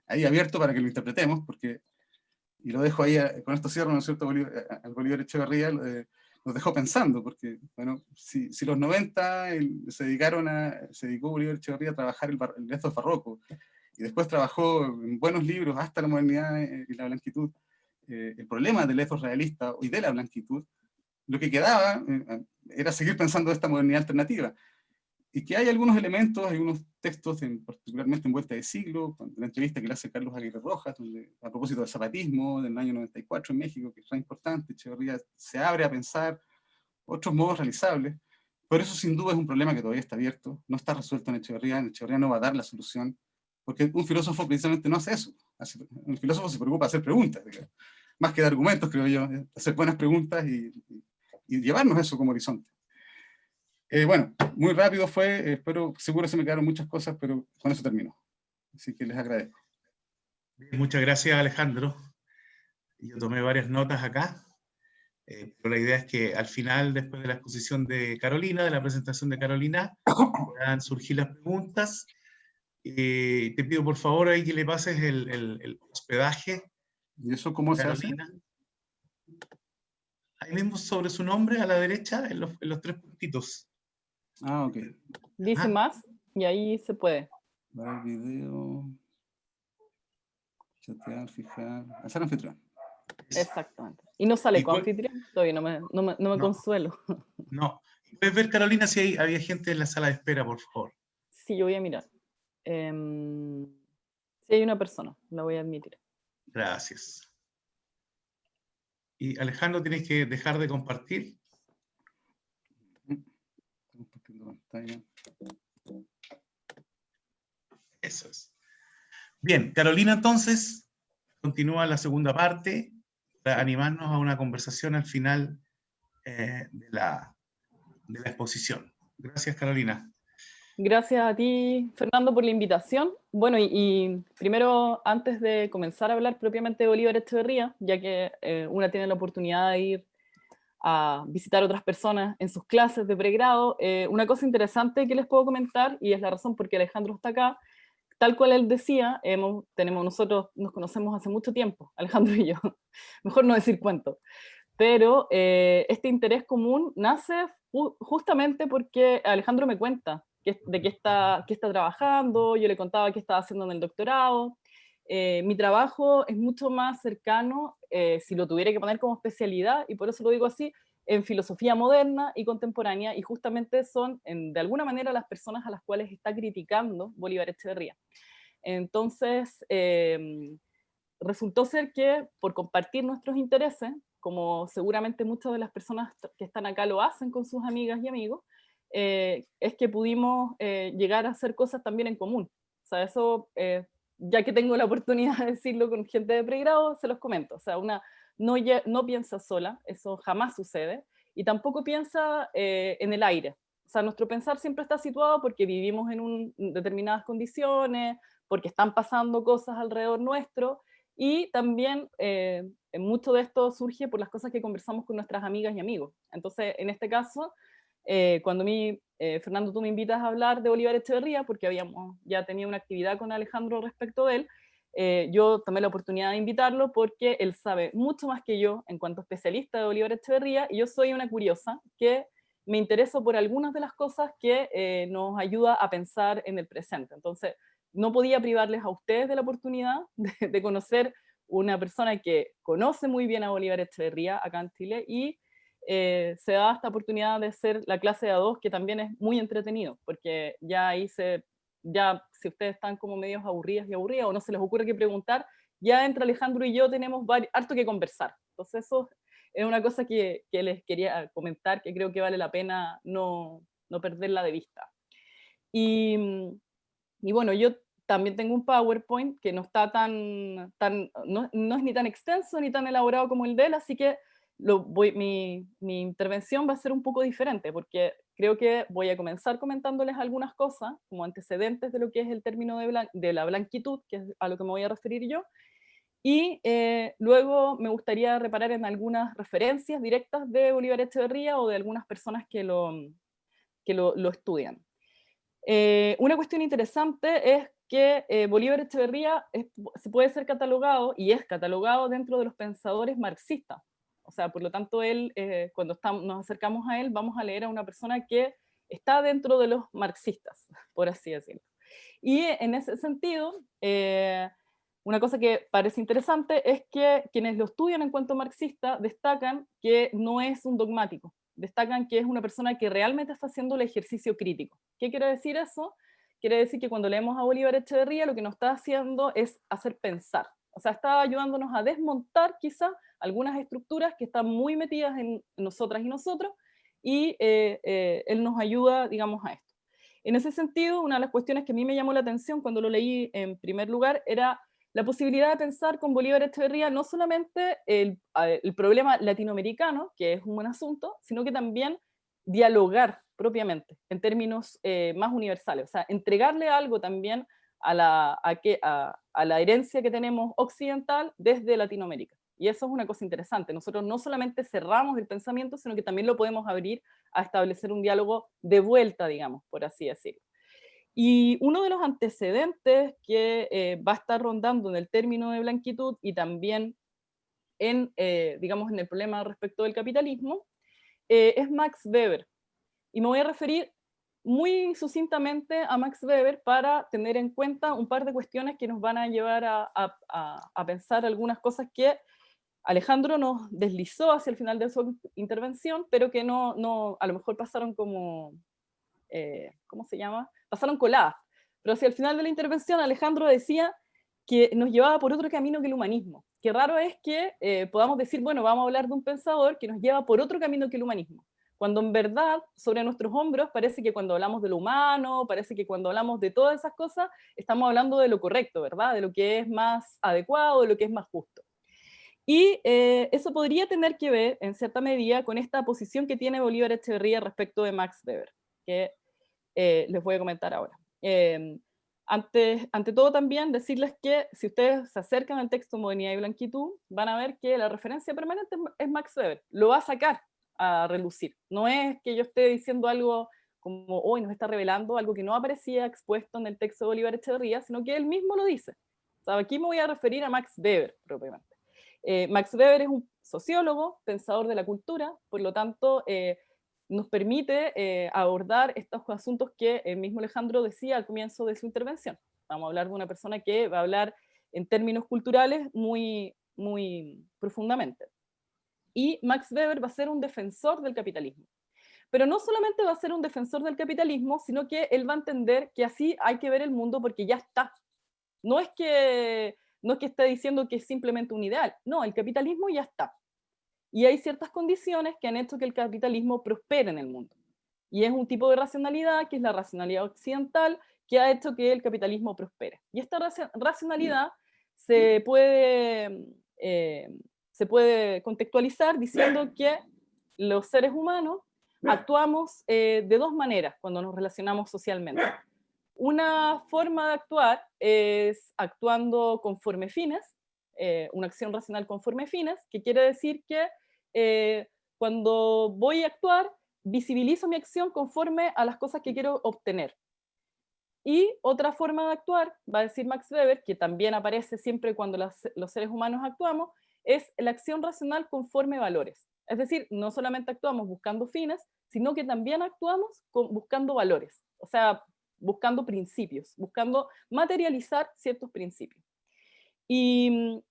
ahí abierto para que lo interpretemos, porque, y lo dejo ahí, con esto cierro, ¿no es cierto?, al Bolívar Echeverría, nos dejó pensando, porque, bueno, si los 90 se dedicó Bolívar Echeverría a trabajar el ethos barroco, y después trabajó en buenos libros hasta la modernidad y la blanquitud, el problema del ethos realista y de la blanquitud, lo que quedaba era seguir pensando esta modernidad alternativa. Y que hay algunos elementos, hay unos textos, particularmente en Vuelta de Siglo, la entrevista que le hace Carlos Aguirre Rojas, donde, a propósito del zapatismo del año 94 en México, que es tan importante, Echeverría se abre a pensar otros modos realizables, pero eso sin duda es un problema que todavía está abierto, no está resuelto en Echeverría no va a dar la solución, porque un filósofo precisamente no hace eso. Un filósofo se preocupa de hacer preguntas, digamos, más que de argumentos, creo yo, hacer buenas preguntas y llevarnos eso como horizonte. Bueno, muy rápido fue, seguro se me quedaron muchas cosas, pero con eso termino. Así que les agradezco. Muchas gracias, Alejandro. Yo tomé varias notas acá, pero la idea es que al final, después de la exposición de Carolina, de la presentación de Carolina, puedan surgir las preguntas. Te pido por favor ahí que le pases el hospedaje. ¿Y eso cómo se hace? Ahí mismo sobre su nombre, a la derecha, en los 3 puntitos. Ah, ok. Dice más y ahí se puede. Ver video, chatear, fijar, hacer anfitrión. Exactamente. Y no sale coanfitrión, todavía no me consuelo. No. ¿Puedes ver, Carolina, si había gente en la sala de espera, por favor? Sí, yo voy a mirar. Si hay una persona, la voy a admitir. Gracias. Y Alejandro, tienes que dejar de compartir. Compartiendo pantalla. Eso es. Bien, Carolina, entonces, continúa la segunda parte para animarnos a una conversación al final de la exposición. Gracias, Carolina. Gracias a ti, Fernando, por la invitación. Bueno, y primero, antes de comenzar a hablar propiamente de Bolívar Echeverría, ya que una tiene la oportunidad de ir a visitar a otras personas en sus clases de pregrado, una cosa interesante que les puedo comentar, y es la razón por qué Alejandro está acá, tal cual él decía, nosotros nos conocemos hace mucho tiempo, Alejandro y yo, mejor no decir cuánto, pero este interés común nace justamente porque Alejandro me cuenta de qué está trabajando, yo le contaba qué estaba haciendo en el doctorado. Mi trabajo es mucho más cercano, si lo tuviera que poner como especialidad, y por eso lo digo así, en filosofía moderna y contemporánea, y justamente son, de alguna manera, las personas a las cuales está criticando Bolívar Echeverría. Entonces, resultó ser que por compartir nuestros intereses, como seguramente muchas de las personas que están acá lo hacen con sus amigas y amigos, es que pudimos llegar a hacer cosas también en común. O sea, eso, ya que tengo la oportunidad de decirlo con gente de pregrado, se los comento. O sea, una no piensa sola, eso jamás sucede, y tampoco piensa en el aire. O sea, nuestro pensar siempre está situado porque vivimos en determinadas condiciones, porque están pasando cosas alrededor nuestro, y también mucho de esto surge por las cosas que conversamos con nuestras amigas y amigos. Entonces, en este caso, cuando Fernando, tú me invitas a hablar de Bolívar Echeverría, porque habíamos ya tenido una actividad con Alejandro respecto de él, yo tomé la oportunidad de invitarlo porque él sabe mucho más que yo en cuanto a especialista de Bolívar Echeverría, y yo soy una curiosa que me intereso por algunas de las cosas que nos ayuda a pensar en el presente. Entonces, no podía privarles a ustedes de la oportunidad de conocer una persona que conoce muy bien a Bolívar Echeverría acá en Chile, y se da esta oportunidad de hacer la clase de A2, que también es muy entretenido, porque ya ahí ya si ustedes están como medios aburridas y aburridas, o no se les ocurre qué preguntar, ya entre Alejandro y yo tenemos harto que conversar. Entonces eso es una cosa que les quería comentar, que creo que vale la pena no perderla de vista. Y bueno, yo también tengo un PowerPoint que no está no es ni tan extenso ni tan elaborado como el de él, así que mi intervención va a ser un poco diferente, porque creo que voy a comenzar comentándoles algunas cosas como antecedentes de lo que es el término de la blanquitud, que es a lo que me voy a referir yo, y luego me gustaría reparar en algunas referencias directas de Bolívar Echeverría o de algunas personas que lo estudian. Una cuestión interesante es que Bolívar Echeverría se puede ser catalogado, y es catalogado dentro de los pensadores marxistas. O sea, por lo tanto, él, cuando nos acercamos a él, vamos a leer a una persona que está dentro de los marxistas, por así decirlo. Y en ese sentido, una cosa que parece interesante es que quienes lo estudian en cuanto marxista destacan que no es un dogmático, destacan que es una persona que realmente está haciendo el ejercicio crítico. ¿Qué quiere decir eso? Quiere decir que cuando leemos a Bolívar Echeverría, lo que nos está haciendo es hacer pensar. O sea, está ayudándonos a desmontar quizá algunas estructuras que están muy metidas en nosotras y nosotros, y él nos ayuda, digamos, a esto. En ese sentido, una de las cuestiones que a mí me llamó la atención cuando lo leí en primer lugar era la posibilidad de pensar con Bolívar Echeverría no solamente el problema latinoamericano, que es un buen asunto, sino que también dialogar propiamente en términos más universales, o sea, entregarle algo también a la herencia que tenemos occidental desde Latinoamérica. Y eso es una cosa interesante. Nosotros no solamente cerramos el pensamiento, sino que también lo podemos abrir a establecer un diálogo de vuelta, digamos, por así decirlo. Y uno de los antecedentes que va a estar rondando en el término de blanquitud y también digamos, en el problema respecto del capitalismo, es Max Weber. Y me voy a referir muy sucintamente a Max Weber para tener en cuenta un par de cuestiones que nos van a llevar a pensar algunas cosas que Alejandro nos deslizó hacia el final de su intervención, pero que a lo mejor pasaron como, ¿cómo se llama? Pasaron coladas. Pero hacia el final de la intervención Alejandro decía que nos llevaba por otro camino que el humanismo. Qué raro es que podamos decir, bueno, vamos a hablar de un pensador que nos lleva por otro camino que el humanismo, cuando en verdad sobre nuestros hombros parece que cuando hablamos de lo humano, parece que cuando hablamos de todas esas cosas, estamos hablando de lo correcto, ¿verdad? De lo que es más adecuado, de lo que es más justo. Y eso podría tener que ver, en cierta medida, con esta posición que tiene Bolívar Echeverría respecto de Max Weber, que les voy a comentar ahora. Ante todo también decirles que si ustedes se acercan al texto Modernidad y Blanquitud, van a ver que la referencia permanente es Max Weber, lo va a sacar a relucir. No es que yo esté diciendo algo como hoy nos está revelando algo que no aparecía expuesto en el texto de Bolívar Echeverría, sino que él mismo lo dice. O sea, aquí me voy a referir a Max Weber propiamente. Max Weber es un sociólogo, pensador de la cultura, por lo tanto nos permite abordar estos asuntos que el mismo Alejandro decía al comienzo de su intervención. Vamos a hablar de una persona que va a hablar en términos culturales muy, muy profundamente. Y Max Weber va a ser un defensor del capitalismo. Pero no solamente va a ser un defensor del capitalismo, sino que él va a entender que así hay que ver el mundo porque ya está. No es que esté diciendo que es simplemente un ideal, no, el capitalismo ya está. Y hay ciertas condiciones que han hecho que el capitalismo prospere en el mundo. Y es un tipo de racionalidad, que es la racionalidad occidental, que ha hecho que el capitalismo prospere. Y esta racionalidad se puede contextualizar diciendo que los seres humanos actuamos de dos maneras cuando nos relacionamos socialmente. Una forma de actuar es actuando conforme fines, una acción racional conforme fines, que quiere decir que cuando voy a actuar, visibilizo mi acción conforme a las cosas que quiero obtener. Y otra forma de actuar, va a decir Max Weber, que también aparece siempre cuando los seres humanos actuamos, es la acción racional conforme valores. Es decir, no solamente actuamos buscando fines, sino que también actuamos buscando valores, o sea, buscando principios, buscando materializar ciertos principios. Y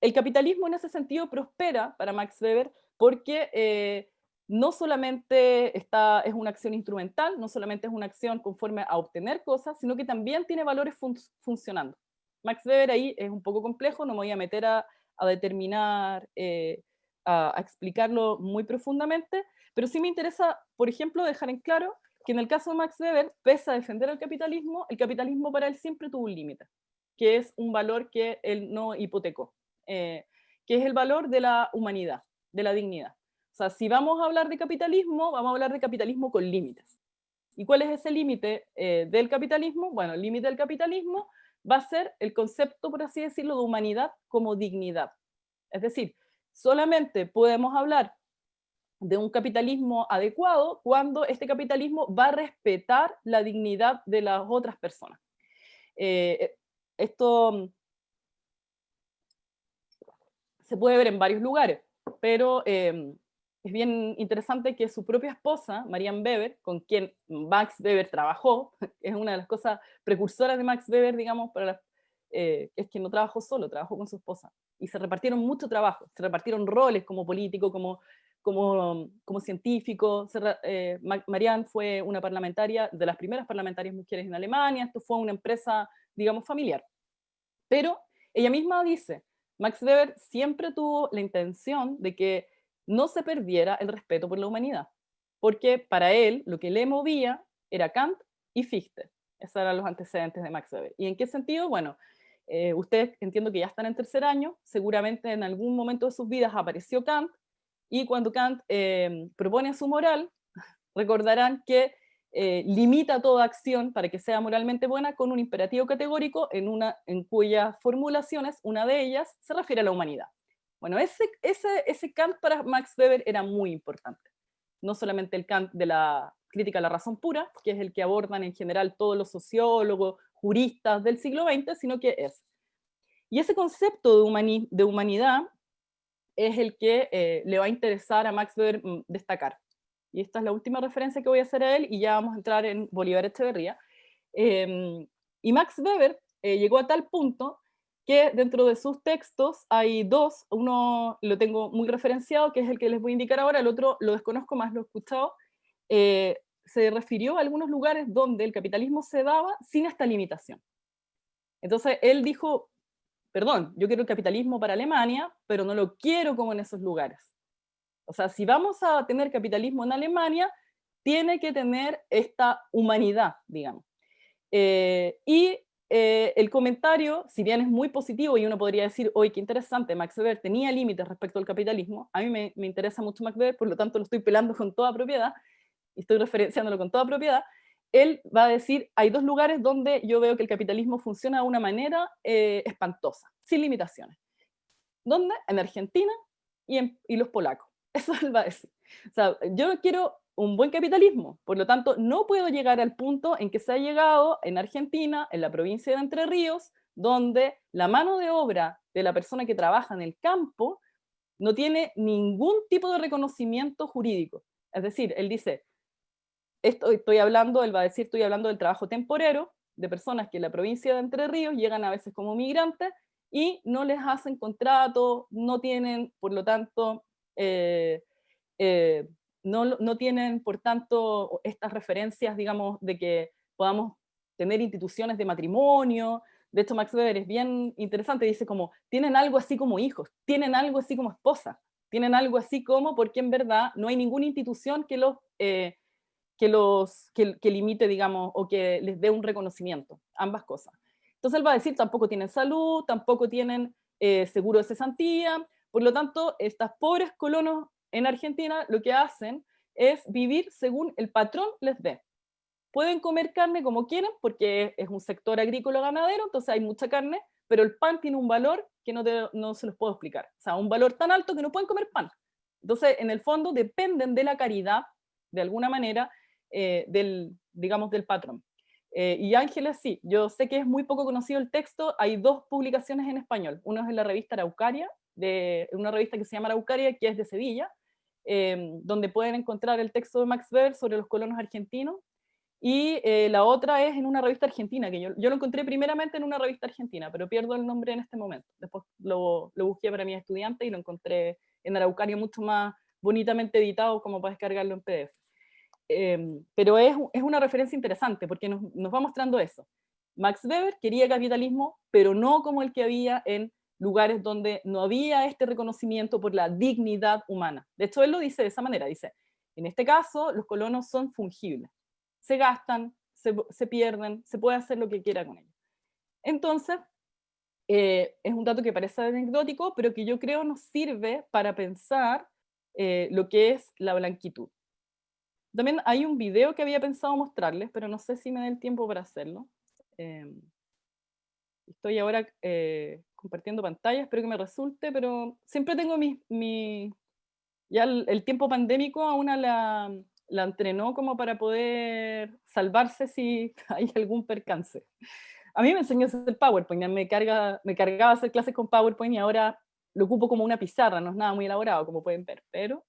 el capitalismo en ese sentido prospera para Max Weber porque no solamente es una acción instrumental, no solamente es una acción conforme a obtener cosas, sino que también tiene valores funcionando. Max Weber ahí es un poco complejo, no me voy a meter a determinar, a explicarlo muy profundamente, pero sí me interesa, por ejemplo, dejar en claro que en el caso de Max Weber, pese a defender el capitalismo para él siempre tuvo un límite, que es un valor que él no hipotecó, que es el valor de la humanidad, de la dignidad. O sea, si vamos a hablar de capitalismo, vamos a hablar de capitalismo con límites. ¿Y cuál es ese límite del capitalismo? Bueno, el límite del capitalismo va a ser el concepto, por así decirlo, de humanidad como dignidad. Es decir, solamente podemos hablar de un capitalismo adecuado cuando este capitalismo va a respetar la dignidad de las otras personas. Esto se puede ver en varios lugares, pero es bien interesante que su propia esposa, Marianne Weber, con quien Max Weber trabajó, es una de las cosas precursoras de Max Weber, digamos, es que no trabajó solo, trabajó con su esposa. Y se repartieron mucho trabajo, se repartieron roles como político, como científico. Marianne fue una parlamentaria, de las primeras parlamentarias mujeres en Alemania, esto fue una empresa, digamos, familiar. Pero ella misma dice, Max Weber siempre tuvo la intención de que no se perdiera el respeto por la humanidad, porque para él lo que le movía era Kant y Fichte. Esos eran los antecedentes de Max Weber. ¿Y en qué sentido? Bueno, ustedes entiendo que ya están en tercer año, seguramente en algún momento de sus vidas apareció Kant, y cuando Kant propone su moral, recordarán que limita toda acción para que sea moralmente buena con un imperativo categórico en cuyas formulaciones, una de ellas se refiere a la humanidad. Bueno, ese Kant para Max Weber era muy importante. No solamente el Kant de la crítica a la razón pura, que es el que abordan en general todos los sociólogos, juristas del siglo XX, sino que es. Y ese concepto de humanidad es el que le va a interesar a Max Weber destacar. Y esta es la última referencia que voy a hacer a él, y ya vamos a entrar en Bolívar Echeverría. Y Max Weber llegó a tal punto que dentro de sus textos hay dos, uno lo tengo muy referenciado, que es el que les voy a indicar ahora, el otro lo desconozco más, lo he escuchado, se refirió a algunos lugares donde el capitalismo se daba sin esta limitación. Entonces él dijo, perdón, yo quiero el capitalismo para Alemania, pero no lo quiero como en esos lugares. O sea, si vamos a tener capitalismo en Alemania, tiene que tener esta humanidad, digamos. El comentario, si bien es muy positivo y uno podría decir, oye, qué interesante, Max Weber tenía límites respecto al capitalismo, a mí me interesa mucho Max Weber, por lo tanto lo estoy pelando con toda propiedad, y estoy referenciándolo con toda propiedad, él va a decir, hay dos lugares donde yo veo que el capitalismo funciona de una manera espantosa, sin limitaciones. ¿Dónde? En Argentina y los polacos. Eso él va a decir. O sea, yo quiero un buen capitalismo, por lo tanto, no puedo llegar al punto en que se ha llegado en Argentina, en la provincia de Entre Ríos, donde la mano de obra de la persona que trabaja en el campo no tiene ningún tipo de reconocimiento jurídico. Es decir, él dice, él va a decir, estoy hablando del trabajo temporero de personas que en la provincia de Entre Ríos llegan a veces como migrantes y no les hacen contrato, no tienen, por lo tanto, no tienen, por tanto, estas referencias, digamos, de que podamos tener instituciones de matrimonio. De hecho, Max Weber es bien interesante, dice como, tienen algo así como hijos, tienen algo así como esposa, tienen algo así como, porque en verdad no hay ninguna institución que que limite, digamos, o que les dé un reconocimiento, ambas cosas. Entonces él va a decir, tampoco tienen salud, tampoco tienen seguro de cesantía, por lo tanto, estos pobres colonos en Argentina lo que hacen es vivir según el patrón les dé. Pueden comer carne como quieren, porque es un sector agrícola ganadero, entonces hay mucha carne, pero el pan tiene un valor que no se los puedo explicar. O sea, un valor tan alto que no pueden comer pan. Entonces, en el fondo, dependen de la caridad, de alguna manera, digamos, del patrón. Y Ángeles, sí, yo sé que es muy poco conocido el texto, hay dos publicaciones en español. Uno es en la revista Araucaria, una revista que se llama Araucaria, que es de Sevilla, donde pueden encontrar el texto de Max Weber sobre los colonos argentinos, y la otra es en una revista argentina, que yo lo encontré primeramente en una revista argentina, pero pierdo el nombre en este momento. Después lo busqué para mis estudiantes y lo encontré en Araucaria mucho más bonitamente editado como para descargarlo en PDF. Pero es una referencia interesante porque nos va mostrando eso. Max Weber quería capitalismo, pero no como el que había en lugares donde no había este reconocimiento por la dignidad humana. De hecho, él lo dice de esa manera, dice, en este caso, los colonos son fungibles. Se gastan, se pierden, se puede hacer lo que quiera con ellos. Entonces, es un dato que parece anecdótico, pero que yo creo nos sirve para pensar lo que es la blanquitud. También hay un video que había pensado mostrarles, pero no sé si me da el tiempo para hacerlo. Estoy ahora compartiendo pantalla, espero que me resulte, pero siempre tengo ya el tiempo pandémico a una la entrenó como para poder salvarse si hay algún percance. A mí me enseñó a hacer PowerPoint, me cargaba hacer clases con PowerPoint y ahora lo ocupo como una pizarra, no es nada muy elaborado, como pueden ver, pero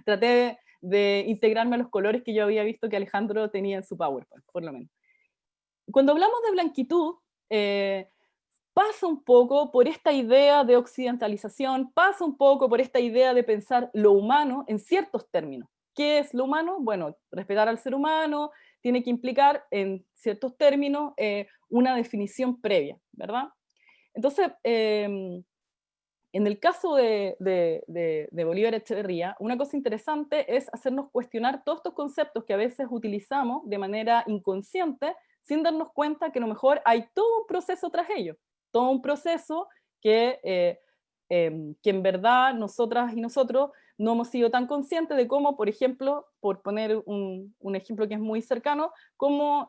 traté de integrarme a los colores que yo había visto que Alejandro tenía en su PowerPoint, por lo menos. Cuando hablamos de blanquitud, pasa un poco por esta idea de occidentalización, pasa un poco por esta idea de pensar lo humano en ciertos términos. ¿Qué es lo humano? Bueno, respetar al ser humano tiene que implicar en ciertos términos una definición previa, ¿verdad? Entonces, en el caso de Bolívar Echeverría, una cosa interesante es hacernos cuestionar todos estos conceptos que a veces utilizamos de manera inconsciente sin darnos cuenta que a lo mejor hay todo un proceso tras ello, todo un proceso que en verdad nosotras y nosotros no hemos sido tan conscientes de cómo, por ejemplo, por poner un ejemplo que es muy cercano,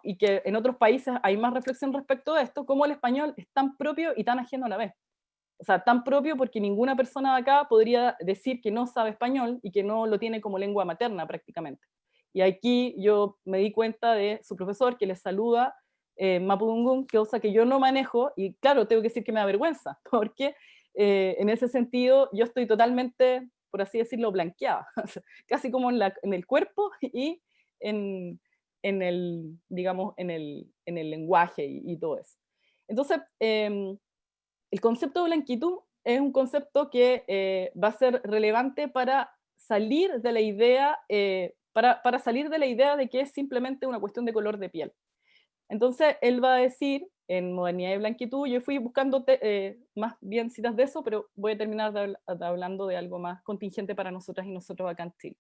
y que en otros países hay más reflexión respecto a esto, cómo el español es tan propio y tan ajeno a la vez. O sea, tan propio porque ninguna persona de acá podría decir que no sabe español y que no lo tiene como lengua materna prácticamente. Y aquí yo me di cuenta de su profesor que les saluda Mapudungun, cosa que yo no manejo, y claro, tengo que decir que me da vergüenza, porque en ese sentido yo estoy totalmente, por así decirlo, blanqueada, casi como en el cuerpo y en el, digamos, en el lenguaje y todo eso. Entonces, el concepto de blanquitud es un concepto que va a ser relevante para salir de la idea, para salir de la idea de que es simplemente una cuestión de color de piel. Entonces, él va a decir, en Modernidad y Blanquitud, yo fui buscando más bien citas de eso, pero voy a terminar hablando de algo más contingente para nosotras y nosotros acá en Chile.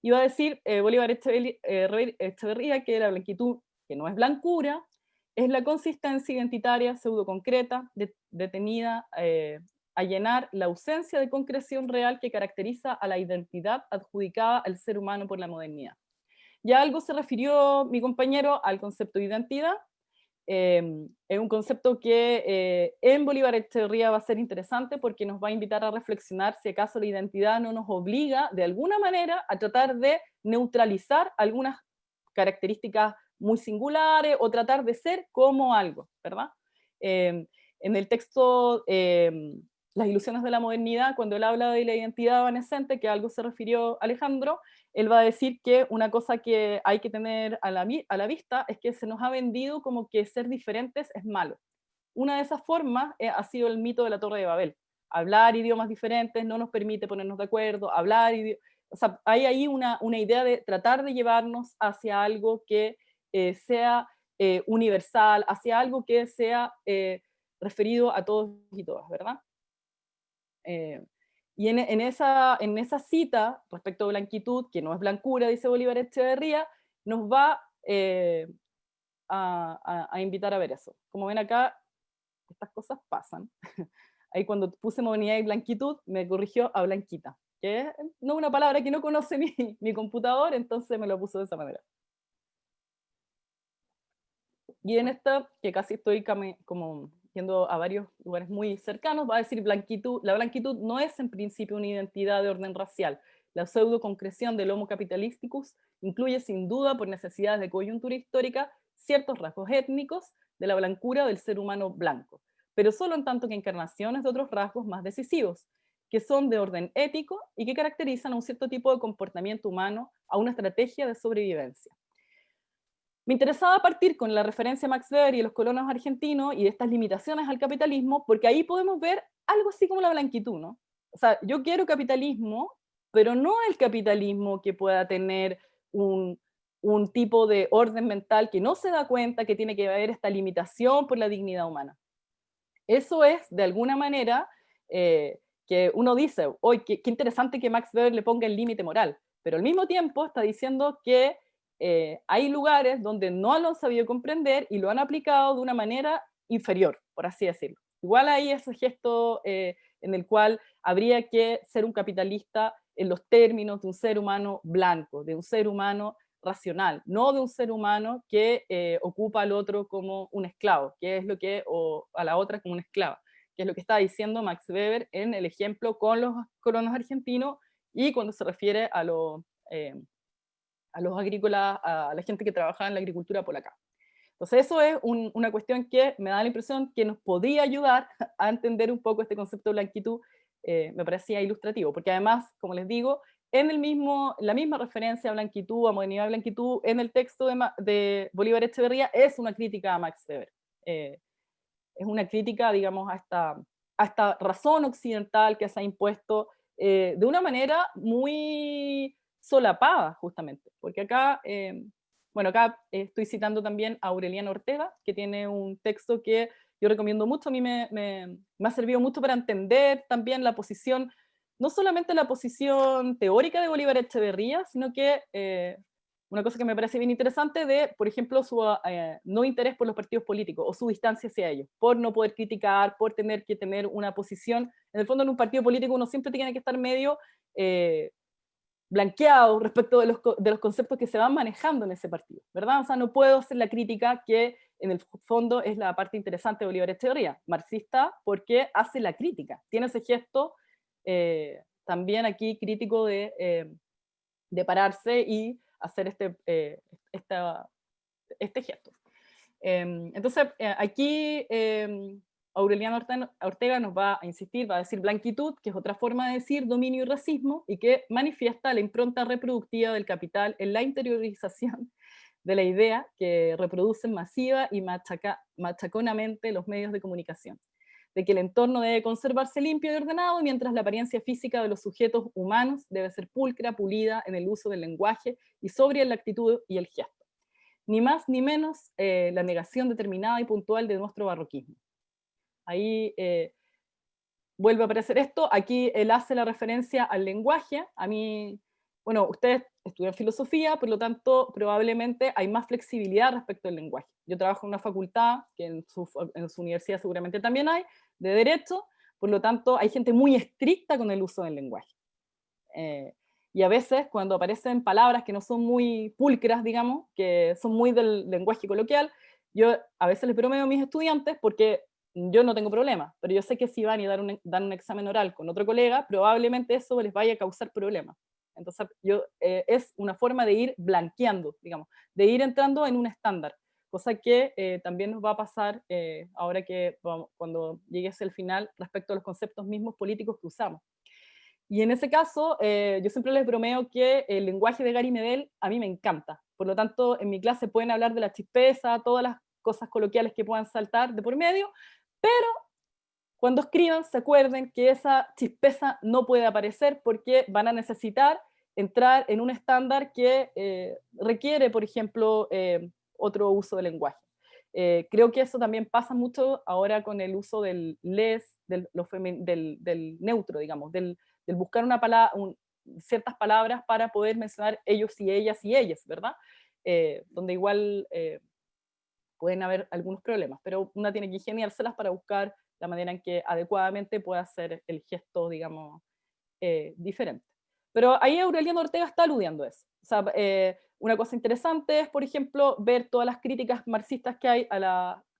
Y va a decir Bolívar Echeverría que la blanquitud, que no es blancura, es la consistencia identitaria pseudoconcreta detenida a llenar la ausencia de concreción real que caracteriza a la identidad adjudicada al ser humano por la modernidad. Ya algo se refirió mi compañero al concepto de identidad. Es un concepto que en Bolívar Echeverría va a ser interesante porque nos va a invitar a reflexionar si acaso la identidad no nos obliga de alguna manera a tratar de neutralizar algunas características muy singulares o tratar de ser como algo, ¿verdad? En el texto Las ilusiones de la modernidad, cuando él habla de la identidad evanescente, que a algo se refirió Alejandro, él va a decir que una cosa que hay que tener a la vista es que se nos ha vendido como que ser diferentes es malo. Una de esas formas ha sido el mito de la Torre de Babel. Hablar idiomas diferentes no nos permite ponernos de acuerdo, o sea, hay ahí una idea de tratar de llevarnos hacia algo que sea universal, hacia algo que sea referido a todos y todas, ¿verdad? Y en esa cita, respecto a blanquitud, que no es blancura, dice Bolívar Echeverría, nos va a invitar a ver eso. Como ven acá, estas cosas pasan. Ahí cuando puse modernidad y blanquitud, me corrigió a blanquita, que es no una palabra que no conoce mi computador, entonces me lo puso de esa manera. Y en esta, que casi estoy como yendo a varios lugares muy cercanos, va a decir blanquitud. La blanquitud no es en principio una identidad de orden racial. La pseudoconcreción del Homo capitalísticus incluye sin duda, por necesidades de coyuntura histórica, ciertos rasgos étnicos de la blancura del ser humano blanco, pero solo en tanto que encarnaciones de otros rasgos más decisivos, que son de orden ético y que caracterizan a un cierto tipo de comportamiento humano, a una estrategia de sobrevivencia. Me interesaba partir con la referencia a Max Weber y los colonos argentinos y de estas limitaciones al capitalismo, porque ahí podemos ver algo así como la blanquitud, ¿no? O sea, yo quiero capitalismo, pero no el capitalismo que pueda tener un tipo de orden mental que no se da cuenta que tiene que haber esta limitación por la dignidad humana. Eso es, de alguna manera, que uno dice, hoy qué interesante que Max Weber le ponga el límite moral, pero al mismo tiempo está diciendo que hay lugares donde no lo han sabido comprender y lo han aplicado de una manera inferior, por así decirlo. Igual hay ese gesto en el cual habría que ser un capitalista en los términos de un ser humano blanco, de un ser humano racional, no de un ser humano que ocupa al otro como un esclavo, que es lo que, o a la otra como una esclava, que es lo que está diciendo Max Weber en el ejemplo con los colonos argentinos y cuando se refiere a los agrícolas, a la gente que trabajaba en la agricultura polaca. Entonces eso es una cuestión que me da la impresión que nos podía ayudar a entender un poco este concepto de blanquitud, me parecía ilustrativo, porque además, como les digo, en la misma referencia a blanquitud, a modernidad y blanquitud, en el texto de Bolívar Echeverría, es una crítica a Max Weber. Es una crítica, digamos, a esta razón occidental que se ha impuesto de una manera muy solapada, justamente, porque acá, bueno, acá estoy citando también a Aureliano Ortega, que tiene un texto que yo recomiendo mucho, a mí me ha servido mucho para entender también la posición, no solamente la posición teórica de Bolívar Echeverría, sino que una cosa que me parece bien interesante de, por ejemplo, su no interés por los partidos políticos o su distancia hacia ellos, por no poder criticar, por tener que tener una posición. En el fondo, en un partido político uno siempre tiene que estar medio blanqueado respecto de los conceptos que se van manejando en ese partido, ¿verdad? O sea, no puedo hacer la crítica que en el fondo es la parte interesante de Bolívar Echeverría, marxista, porque hace la crítica, tiene ese gesto también aquí crítico de pararse y hacer este gesto. Entonces, aquí Aureliano Ortega nos va a insistir, va a decir blanquitud, que es otra forma de decir dominio y racismo, y que manifiesta la impronta reproductiva del capital en la interiorización de la idea que reproducen masiva y machaconamente los medios de comunicación, de que el entorno debe conservarse limpio y ordenado, mientras la apariencia física de los sujetos humanos debe ser pulcra, pulida en el uso del lenguaje y sobria en la actitud y el gesto. Ni más ni menos la negación determinada y puntual de nuestro barroquismo. Ahí vuelve a aparecer esto, aquí él hace la referencia al lenguaje, a mí, bueno, ustedes estudian filosofía, por lo tanto, probablemente hay más flexibilidad respecto al lenguaje. Yo trabajo en una facultad, que en su universidad seguramente también hay, de Derecho, por lo tanto, hay gente muy estricta con el uso del lenguaje. Y a veces cuando aparecen palabras que no son muy pulcras, digamos, que son muy del lenguaje coloquial, yo a veces les bromeo a mis estudiantes porque yo no tengo problema, pero yo sé que si van y dan un examen oral con otro colega, probablemente eso les vaya a causar problemas. Entonces, es una forma de ir blanqueando, digamos, de ir entrando en un estándar, cosa que también nos va a pasar ahora que cuando llegue hacia el final respecto a los conceptos mismos políticos que usamos. Y en ese caso, yo siempre les bromeo que el lenguaje de Gary Medel a mí me encanta. Por lo tanto, en mi clase pueden hablar de la chispeza, todas las cosas coloquiales que puedan saltar de por medio, pero cuando escriban se acuerden que esa chispeza no puede aparecer porque van a necesitar entrar en un estándar que requiere, por ejemplo, otro uso del lenguaje. Creo que eso también pasa mucho ahora con el uso del les, del neutro, digamos, del buscar ciertas palabras para poder mencionar ellos y ellas y ellas, ¿verdad? Donde igual pueden haber algunos problemas, pero una tiene que ingeniárselas para buscar la manera en que adecuadamente pueda hacer el gesto, digamos, diferente. Pero ahí Aureliano Ortega está aludiendo a eso. O sea, una cosa interesante es, por ejemplo, ver todas las críticas marxistas que hay a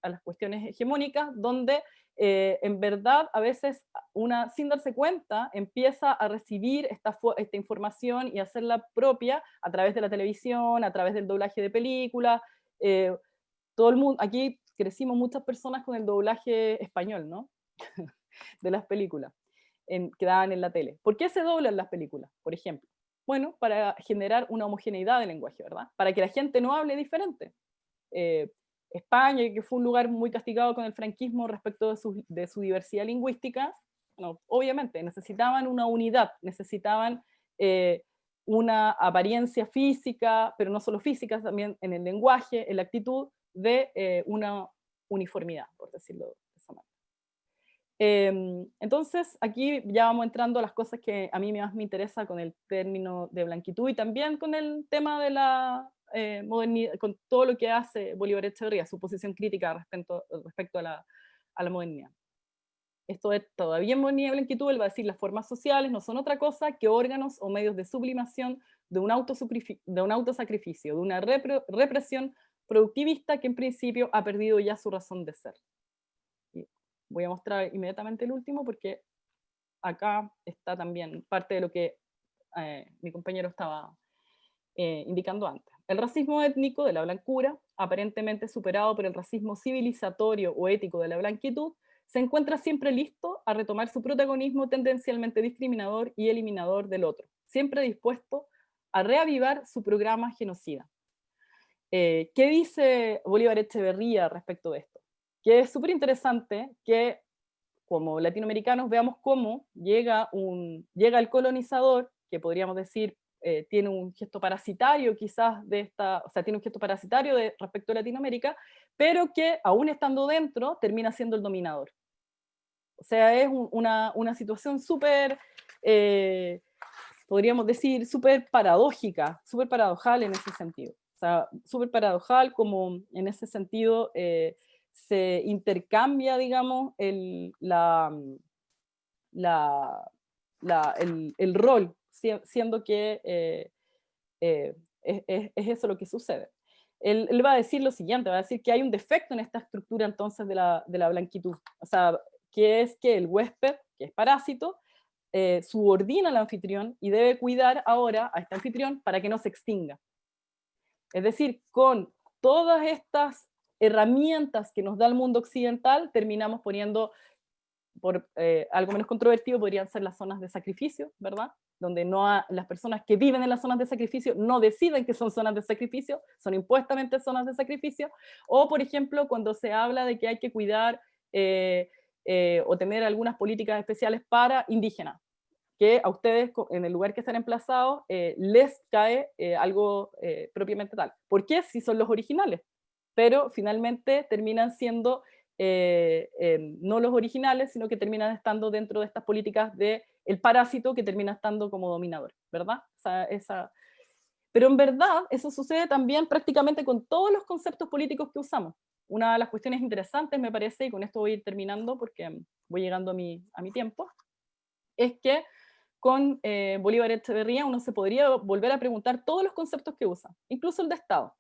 las cuestiones hegemónicas, donde en verdad a veces una, sin darse cuenta, empieza a recibir esta información y hacerla propia a través de la televisión, a través del doblaje de películas. Todo el mundo, aquí crecimos muchas personas con el doblaje español, ¿no? De las películas que daban en la tele. ¿Por qué se doblan las películas, por ejemplo? Bueno, para generar una homogeneidad del lenguaje, ¿verdad? Para que la gente no hable diferente. España, que fue un lugar muy castigado con el franquismo respecto de su diversidad lingüística, bueno, obviamente necesitaban una unidad, necesitaban una apariencia física, pero no solo física, también en el lenguaje, en la actitud, de una uniformidad, por decirlo de esa manera. Entonces, aquí ya vamos entrando a las cosas que a mí más me interesa con el término de blanquitud y también con el tema de la modernidad, con todo lo que hace Bolívar Echeverría, su posición crítica respecto a la modernidad. Esto es todavía en modernidad y blanquitud, él va a decir las formas sociales no son otra cosa que órganos o medios de sublimación de un autosacrificio, de una represión productivista que en principio ha perdido ya su razón de ser. Y voy a mostrar inmediatamente el último porque acá está también parte de lo que mi compañero estaba indicando antes. El racismo étnico de la blancura, aparentemente superado por el racismo civilizatorio o ético de la blanquitud, se encuentra siempre listo a retomar su protagonismo tendencialmente discriminador y eliminador del otro, siempre dispuesto a reavivar su programa genocida. ¿Qué dice Bolívar Echeverría respecto de esto? Que es súper interesante que como latinoamericanos veamos cómo llega el colonizador, que podríamos decir tiene un gesto parasitario quizás tiene un gesto parasitario respecto a Latinoamérica, pero que aún estando dentro termina siendo el dominador. O sea, es una situación súper, podríamos decir, súper paradójica, súper paradojal en ese sentido. O sea, súper paradojal como en ese sentido se intercambia, digamos, el rol, siendo que es eso lo que sucede. Él va a decir lo siguiente, va a decir que hay un defecto en esta estructura entonces de la blanquitud. O sea, que es que el huésped, que es parásito, subordina al anfitrión y debe cuidar ahora a este anfitrión para que no se extinga. Es decir, con todas estas herramientas que nos da el mundo occidental, terminamos poniendo, por algo menos controvertido, podrían ser las zonas de sacrificio, ¿verdad? Donde las personas que viven en las zonas de sacrificio no deciden que son zonas de sacrificio, son impuestamente zonas de sacrificio, o por ejemplo, cuando se habla de que hay que cuidar o tener algunas políticas especiales para indígenas, que a ustedes, en el lugar que están emplazados, les cae algo propiamente tal. ¿Por qué? Si son los originales, pero finalmente terminan siendo no los originales, sino que terminan estando dentro de estas políticas del parásito que termina estando como dominador, ¿verdad? Pero en verdad eso sucede también prácticamente con todos los conceptos políticos que usamos. Una de las cuestiones interesantes, me parece, y con esto voy a ir terminando porque voy llegando a mi tiempo, es que con Bolívar Echeverría uno se podría volver a preguntar todos los conceptos que usa, incluso el de Estado.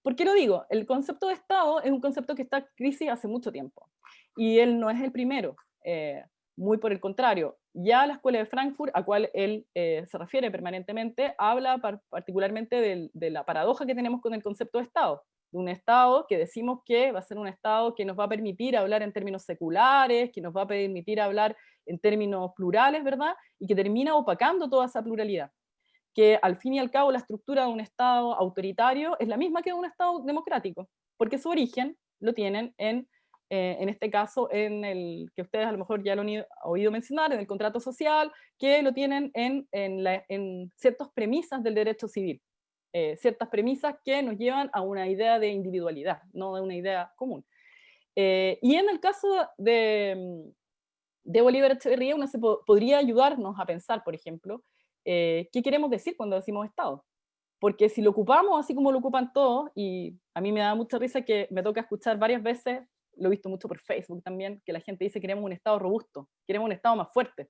¿Por qué lo digo? El concepto de Estado es un concepto que está en crisis hace mucho tiempo, y él no es el primero, muy por el contrario. Ya la Escuela de Frankfurt, a cual él se refiere permanentemente, habla particularmente de la paradoja que tenemos con el concepto de Estado, de un Estado que decimos que va a ser un Estado que nos va a permitir hablar en términos seculares, que nos va a permitir hablar en términos plurales, ¿verdad? Y que termina opacando toda esa pluralidad. Que al fin y al cabo la estructura de un Estado autoritario es la misma que de un Estado democrático, porque su origen lo tienen en este caso, en el que ustedes a lo mejor ya lo han oído mencionar, en el contrato social, que lo tienen en ciertas premisas del derecho civil, ciertas premisas que nos llevan a una idea de individualidad, no de una idea común. Y en el caso de Bolívar Echeverría, uno podría ayudarnos a pensar, por ejemplo, qué queremos decir cuando decimos Estado. Porque si lo ocupamos así como lo ocupan todos, y a mí me da mucha risa que me toca escuchar varias veces, lo he visto mucho por Facebook también, que la gente dice queremos un Estado robusto, queremos un Estado más fuerte.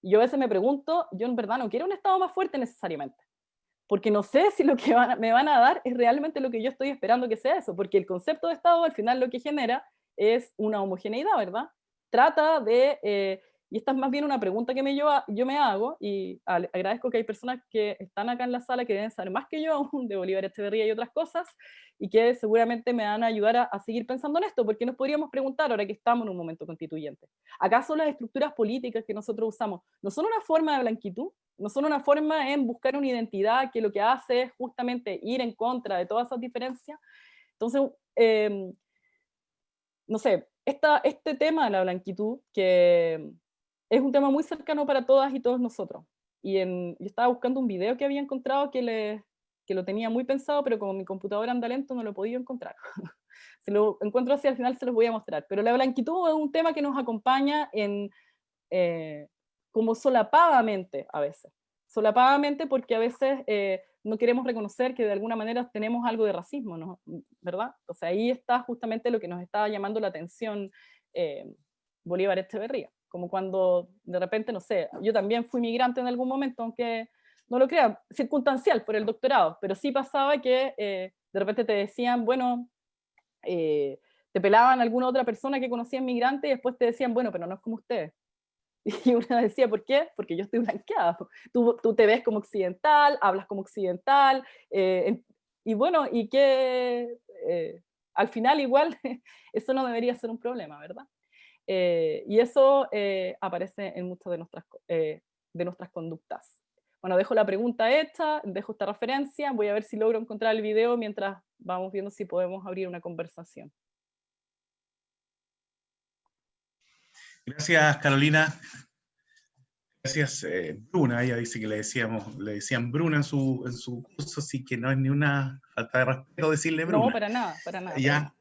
Y yo a veces me pregunto, yo en verdad no quiero un Estado más fuerte necesariamente, porque no sé si lo que me van a dar es realmente lo que yo estoy esperando que sea eso, porque el concepto de Estado al final lo que genera es una homogeneidad, ¿verdad? Trata de, y esta es más bien una pregunta que yo me hago, y agradezco que hay personas que están acá en la sala que deben saber más que yo aún de Bolívar Echeverría y otras cosas, y que seguramente me van a ayudar a seguir pensando en esto, porque nos podríamos preguntar, ahora que estamos en un momento constituyente, ¿acaso las estructuras políticas que nosotros usamos no son una forma de blanquitud? ¿No son una forma en buscar una identidad que lo que hace es justamente ir en contra de todas esas diferencias? Entonces, no sé, este tema de la blanquitud, que es un tema muy cercano para todas y todos nosotros. Y yo estaba buscando un video que había encontrado que lo tenía muy pensado, pero como mi computadora anda lento no lo he podido encontrar. Si lo encuentro así al final se los voy a mostrar. Pero la blanquitud es un tema que nos acompaña como solapadamente a veces. Solapadamente porque a veces no queremos reconocer que de alguna manera tenemos algo de racismo, ¿no? ¿Verdad? O sea, ahí está justamente lo que nos está llamando la atención Bolívar Echeverría. Como cuando de repente, no sé, yo también fui migrante en algún momento, aunque no lo crean, circunstancial por el doctorado, pero sí pasaba que de repente te decían, bueno, te pelaban a alguna otra persona que conocía migrante y después te decían, bueno, pero no es como ustedes. Y una decía, ¿por qué? Porque yo estoy blanqueada. Tú te ves como occidental, hablas como occidental, y bueno, y que al final igual eso no debería ser un problema, ¿verdad? Y eso aparece en muchas de nuestras conductas. Bueno, dejo la pregunta hecha, dejo esta referencia, voy a ver si logro encontrar el video mientras vamos viendo si podemos abrir una conversación. Gracias, Carolina. Gracias, Bruna. Ella dice que le decían Bruna en su curso, así que no es ni una falta de respeto decirle Bruna. No, para nada, para nada. Ya.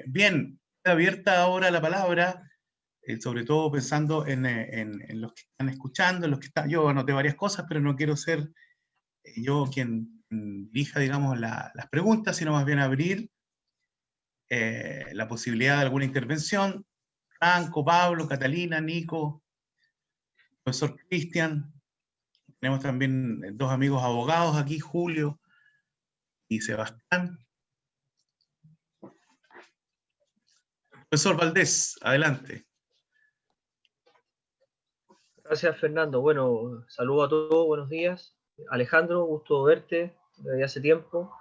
Bien, está abierta ahora la palabra, sobre todo pensando en los que están escuchando, en los que están. Yo anoté varias cosas, pero no quiero ser yo quien dirija, digamos, las preguntas, sino más bien abrir la posibilidad de alguna intervención. Franco, Pablo, Catalina, Nico, profesor Cristian. Tenemos también dos amigos abogados aquí, Julio y Sebastián. Profesor Valdés, adelante. Gracias, Fernando. Bueno, saludo a todos, buenos días. Alejandro, gusto verte desde hace tiempo.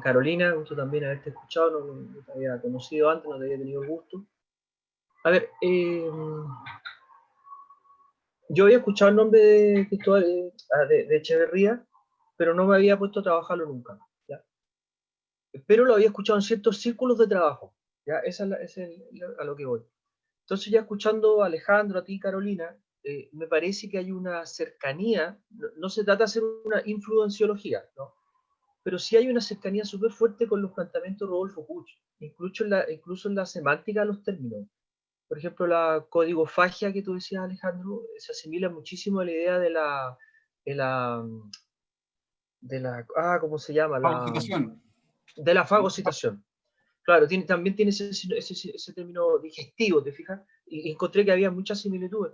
Carolina, gusto también haberte escuchado, no te había conocido antes, no te había tenido el gusto. A ver, yo había escuchado el nombre de Echeverría, pero no me había puesto a trabajarlo nunca, ¿ya? Pero lo había escuchado en ciertos círculos de trabajo, ¿ya? Esa es a lo que voy. Entonces, ya escuchando a Alejandro, a ti, Carolina, me parece que hay una cercanía, no se trata de hacer una influenciología, ¿no? Pero sí hay una cercanía súper fuerte con los planteamientos de Rodolfo Puch, incluso en la semántica de los términos. Por ejemplo, la códigofagia que tú decías, Alejandro, se asimila muchísimo a la idea ¿cómo se llama? De la fagocitación. Claro, también tiene ese término digestivo, ¿te fijas? Y encontré que había muchas similitudes.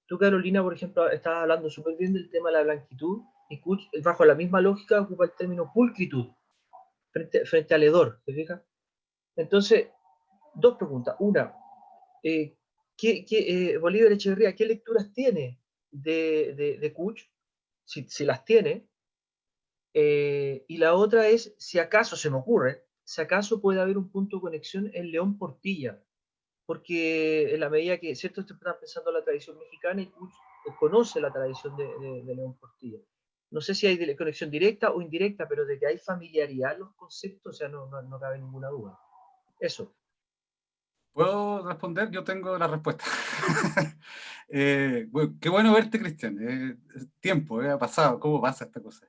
Tú, Carolina, por ejemplo, estabas hablando súper bien del tema de la blanquitud, y Kuch, bajo la misma lógica, ocupa el término pulcritud, frente al hedor, ¿te fijas? Entonces, dos preguntas. Una, Bolívar Echeverría, ¿qué lecturas tiene de Kuch? Si las tiene. Y la otra es, si acaso se me ocurre, si acaso puede haber un punto de conexión en León Portilla, porque en la medida que, ¿cierto? Están pensando en la tradición mexicana y Kuch conoce la tradición de León Portilla. No sé si hay conexión directa o indirecta, pero de que hay familiaridad en los conceptos, o sea, no cabe ninguna duda. Eso. ¿Puedo responder? Yo tengo la respuesta. Bueno, qué bueno verte, Cristian. Tiempo, ha pasado. ¿Cómo pasa esta cosa?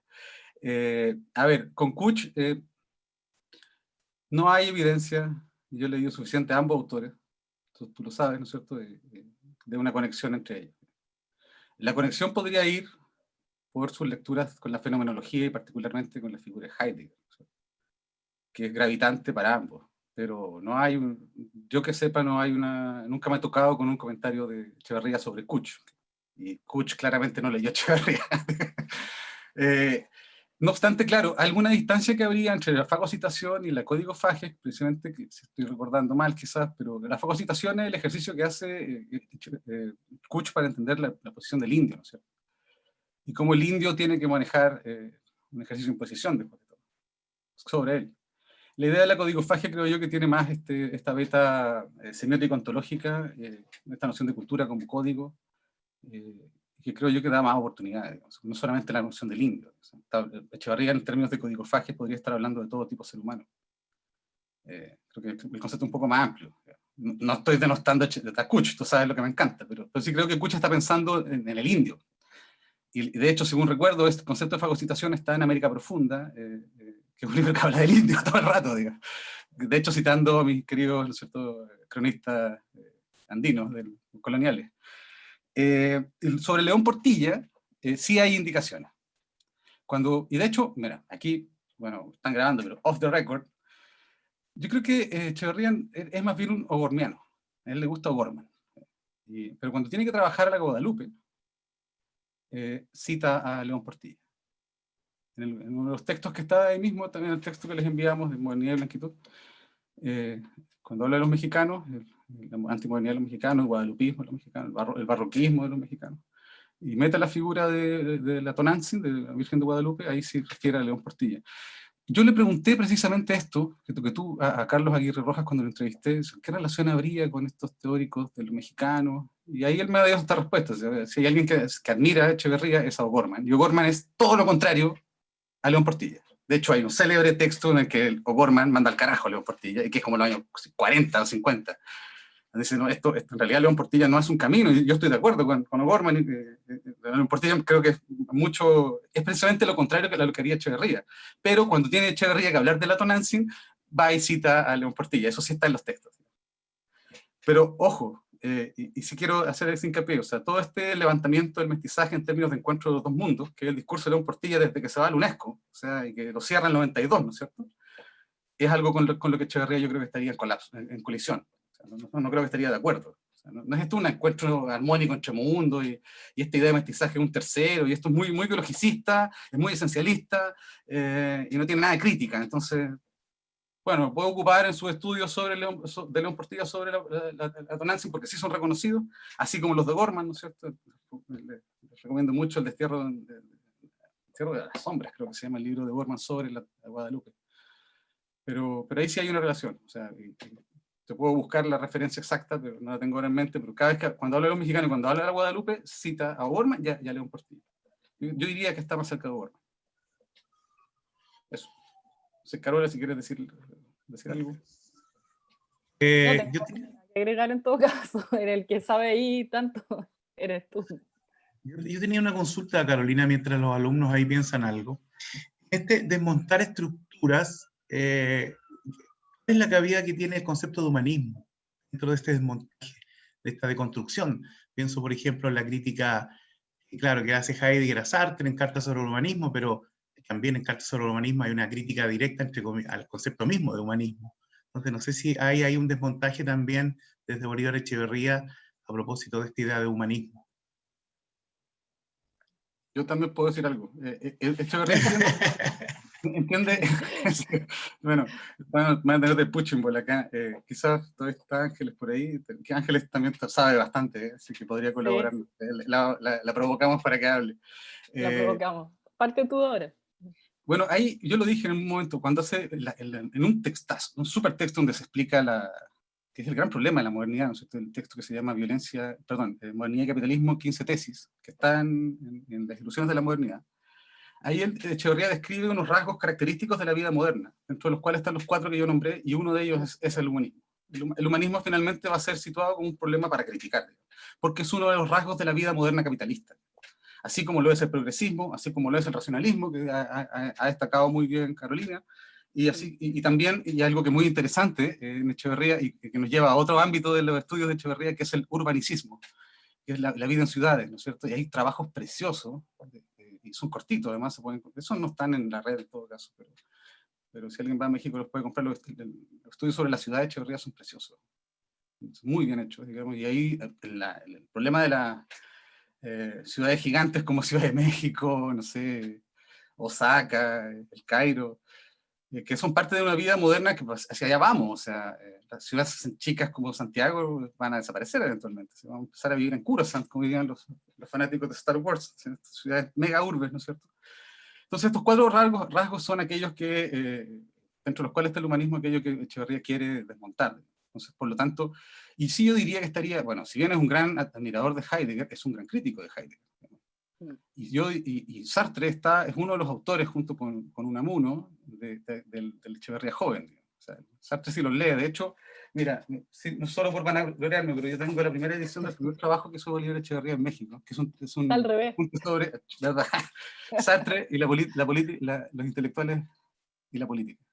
A ver, con Kuch no hay evidencia, yo he leído suficiente a ambos autores, tú lo sabes, ¿no es cierto?, de una conexión entre ellos. La conexión podría ir por sus lecturas con la fenomenología y particularmente con la figura de Heidegger, ¿sí?, que es gravitante para ambos, pero no hay, yo que sepa, no hay nunca me he tocado con un comentario de Echeverría sobre Kuch, y Kuch claramente no leyó Echeverría. No obstante, claro, alguna distancia que habría entre la fagocitación y la código-fages, precisamente, que si estoy recordando mal quizás, pero la fagocitación es el ejercicio que hace Kuch para entender la posición del indio, ¿no es cierto? Y cómo el indio tiene que manejar un ejercicio de imposición, después de todo, sobre él. La idea de la código-fagia creo yo que tiene más esta beta semiótico-ontológica, esta noción de cultura como código, que creo yo que da más oportunidades, digamos, no solamente la noción del indio. Echeverría en términos de código-fagia podría estar hablando de todo tipo de ser humano. Creo que el concepto es un poco más amplio. No estoy denostando a Kuch, tú sabes lo que me encanta, pero sí creo que Kuch está pensando en el indio. Y de hecho, según recuerdo, este concepto de fagocitación está en América Profunda, que es un libro que habla del indio todo el rato, digamos. De hecho, citando a mis queridos, ¿no es cierto?, cronistas andinos, coloniales. Sobre León Portilla, sí hay indicaciones. Y de hecho, mira, aquí, bueno, están grabando, pero off the record, yo creo que Echeverría es más bien un o'gormiano. A él le gusta O'Gorman. Pero cuando tiene que trabajar a la Guadalupe, cita a León Portilla. En uno de los textos que está ahí mismo, también el texto que les enviamos de Modernidad y Blanquitud, cuando habla de los mexicanos, la antimodernidad de los mexicanos, el guadalupismo de los mexicanos, el barroquismo de los mexicanos, y mete la figura de la Tonantzin, de la Virgen de Guadalupe, ahí sí refiere a León Portilla. Yo le pregunté precisamente esto, que tú a Carlos Aguirre Rojas cuando lo entrevisté, ¿qué relación habría con estos teóricos de los mexicanos? Y ahí él me ha dado esta respuesta. Si hay alguien que admira a Echeverría, es a O'Gorman. Y O'Gorman es todo lo contrario a León Portilla. De hecho, hay un célebre texto en el que O'Gorman manda al carajo a León Portilla, y que es como los años 40 o 50. Dice, no, esto en realidad León Portilla no es un camino, y yo estoy de acuerdo con O'Gorman. León Portilla creo que es precisamente lo contrario que lo que haría Echeverría. Pero cuando tiene Echeverría que hablar de la Tonantzin, va y cita a León Portilla. Eso sí está en los textos. Pero, ojo, y sí quiero hacer ese hincapié, o sea, todo este levantamiento del mestizaje en términos de encuentro de los dos mundos, que es el discurso de León Portilla desde que se va a la UNESCO, o sea, y que lo cierra en el 92, ¿no es cierto?, es algo con lo que Echeverría yo creo que estaría en colapso, en colisión. O sea, no creo que estaría de acuerdo. O sea, no es esto un encuentro armónico entre mundos y esta idea de mestizaje de un tercero, y esto es muy, muy biologicista, es muy esencialista, y no tiene nada de crítica. Entonces, bueno, puedo ocupar en sus estudios de León Portilla sobre la Tonantzin, porque sí son reconocidos, así como los de O'Gorman, ¿no es cierto? Les recomiendo mucho el Destierro de las Sombras, creo que se llama el libro de O'Gorman sobre la Guadalupe. Pero ahí sí hay una relación. O sea, te puedo buscar la referencia exacta, pero no la tengo ahora en mente, pero cada vez que cuando habla de los mexicanos y cuando habla de la Guadalupe, cita a O'Gorman y a León Portilla. Yo diría que está más cerca de O'Gorman. Eso. Entonces, Carola, si quieres decir algo. No tengo que agregar en todo caso, en el que sabe ahí tanto eres tú. Yo tenía una consulta, Carolina, mientras los alumnos ahí piensan algo. Desmontar estructuras, es la cabida que tiene el concepto de humanismo dentro de este desmontaje, de esta deconstrucción. Pienso, por ejemplo, en la crítica, claro, que hace Heidegger a Sartre en Carta sobre el Humanismo, pero también en Carta sobre el Humanismo hay una crítica directa al concepto mismo de humanismo. Entonces, no sé si ahí hay un desmontaje también desde Bolívar Echeverría a propósito de esta idea de humanismo. Yo también puedo decir algo. Echeverría entiende, bueno, van a tener de Puchingol acá. Quizás todavía está Ángeles por ahí, que Ángeles también sabe bastante, así que podría colaborar. Sí, La provocamos para que hable. la Eh, provocamos. Parte tú ahora. bueno, ahí yo lo dije en un momento, cuando en un textazo, un super texto donde se explica que es el gran problema de la modernidad, ¿no es cierto? El texto que se llama Modernidad y Capitalismo, 15 tesis, que están en las ilusiones de la modernidad. Ahí Echeverría describe unos rasgos característicos de la vida moderna, dentro de los cuales están los 4 que yo nombré, y uno de ellos es el humanismo. El humanismo finalmente va a ser situado como un problema para criticar, porque es uno de los rasgos de la vida moderna capitalista. Así como lo es el progresismo, así como lo es el racionalismo, que ha destacado muy bien Carolina, y también, y algo que es muy interesante en Echeverría, y que nos lleva a otro ámbito de los estudios de Echeverría, que es el urbanicismo, que es la vida en ciudades, ¿no es cierto? Y hay trabajos preciosos, y son cortitos además, esos no están en la red en todo caso, pero si alguien va a México los puede comprar, los estudios sobre la ciudad de Echeverría son preciosos, muy bien hechos, digamos, y ahí el problema de las ciudades gigantes como Ciudad de México, no sé, Osaka, el Cairo, que son parte de una vida moderna que pues, hacia allá vamos, o sea, las ciudades chicas como Santiago van a desaparecer eventualmente, se van a empezar a vivir en Coruscant, como dirían los fanáticos de Star Wars, ciudades mega urbes, ¿no es cierto? Entonces estos 4 rasgos son aquellos que, dentro de los cuales está el humanismo, aquello que Echeverría quiere desmontar. Entonces, por lo tanto, y sí yo diría que estaría, bueno, si bien es un gran admirador de Heidegger, es un gran crítico de Heidegger. Y Sartre es uno de los autores, junto con Unamuno, del Echeverría joven. O sea, Sartre sí los lee, de hecho, mira, no solo por vanagloriarme, pero yo tengo la primera edición del primer trabajo que hizo Bolívar Echeverría en México, que es un Al revés. punto sobre, ¿verdad? Sartre y los intelectuales y la política.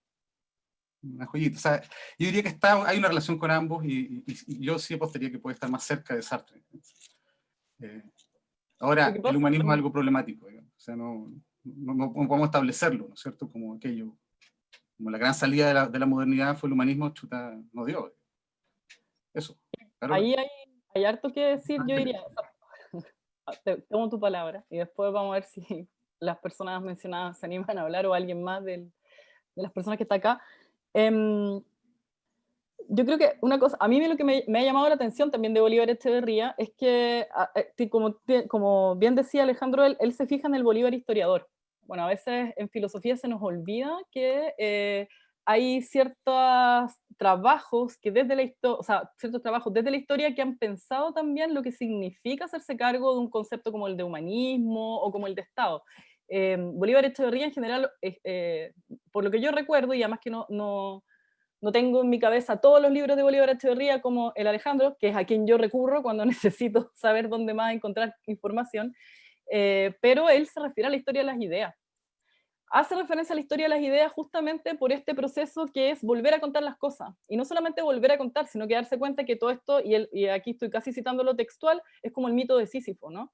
Una joyita. O sea, yo diría que hay una relación con ambos y yo sí apostaría que puede estar más cerca de Sartre. Lo que Ahora, el pasa, humanismo es algo problemático, digamos. O sea, no podemos establecerlo, ¿no es cierto? Como aquello, como la gran salida de la modernidad fue el humanismo, chuta, no dio. Eso. Carola. ahí hay harto que decir, yo Ángeles. diría, tomo tu palabra y después vamos a ver si las personas mencionadas se animan a hablar o alguien más de las personas que está acá. Yo creo que una cosa, a mí lo que me ha llamado la atención también de Bolívar Echeverría es que, como bien decía Alejandro, él se fija en el Bolívar historiador. Bueno, a veces en filosofía se nos olvida que hay ciertos trabajos que desde la historia, o sea, ciertos trabajos desde la historia que han pensado también lo que significa hacerse cargo de un concepto como el de humanismo o como el de Estado. Bolívar Echeverría en general, por lo que yo recuerdo, y además que no tengo en mi cabeza todos los libros de Bolívar Echeverría como el Alejandro, que es a quien yo recurro cuando necesito saber dónde más encontrar información, pero él se refiere a la historia de las ideas. Hace referencia a la historia de las ideas justamente por este proceso que es volver a contar las cosas. Y no solamente volver a contar, sino que darse cuenta que todo esto, y aquí estoy casi citando lo textual, es como el mito de Sísifo, ¿no?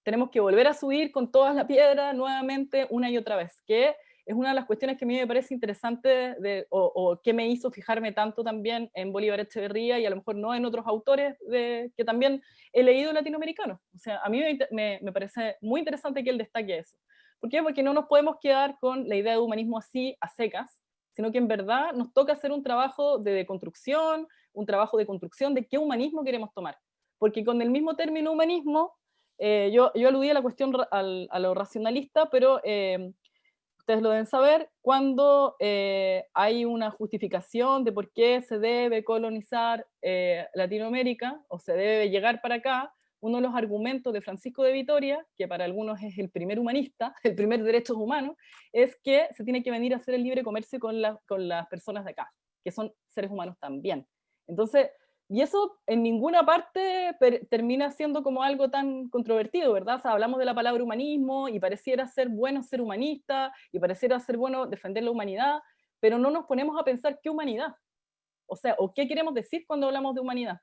Tenemos que volver a subir con todas las piedras nuevamente una y otra vez, que es una de las cuestiones que a mí me parece interesante o que me hizo fijarme tanto también en Bolívar Echeverría y a lo mejor no en otros autores que también he leído latinoamericanos. O sea, a mí me parece muy interesante que él destaque eso. ¿Por qué? Porque no nos podemos quedar con la idea de humanismo así a secas, sino que en verdad nos toca hacer un trabajo de deconstrucción, un trabajo de construcción de qué humanismo queremos tomar. Porque con el mismo término humanismo, yo aludí a la cuestión a lo racionalista, pero ustedes lo deben saber, cuando hay una justificación de por qué se debe colonizar Latinoamérica o se debe llegar para acá, uno de los argumentos de Francisco de Vitoria, que para algunos es el primer humanista, el primer derechos humanos, es que se tiene que venir a hacer el libre comercio con las personas de acá, que son seres humanos también. Entonces, y eso en ninguna parte termina siendo como algo tan controvertido, ¿verdad? O sea, hablamos de la palabra humanismo y pareciera ser bueno ser humanista y pareciera ser bueno defender la humanidad, pero no nos ponemos a pensar qué humanidad. O sea, o qué queremos decir cuando hablamos de humanidad.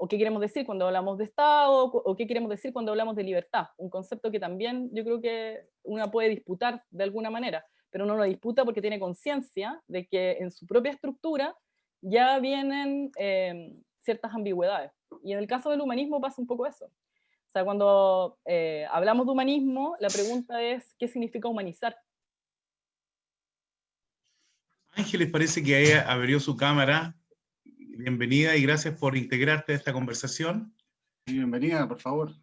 O qué queremos decir cuando hablamos de Estado, o qué queremos decir cuando hablamos de libertad. Un concepto que también yo creo que una puede disputar de alguna manera, pero no lo disputa porque tiene conciencia de que en su propia estructura ya vienen ciertas ambigüedades. Y en el caso del humanismo pasa un poco eso. O O sea, cuando hablamos de humanismo, la pregunta es, ¿qué significa humanizar? Ángeles parece que abrió su cámara. Bienvenida y gracias por integrarte a esta conversación. Bienvenida, por favor.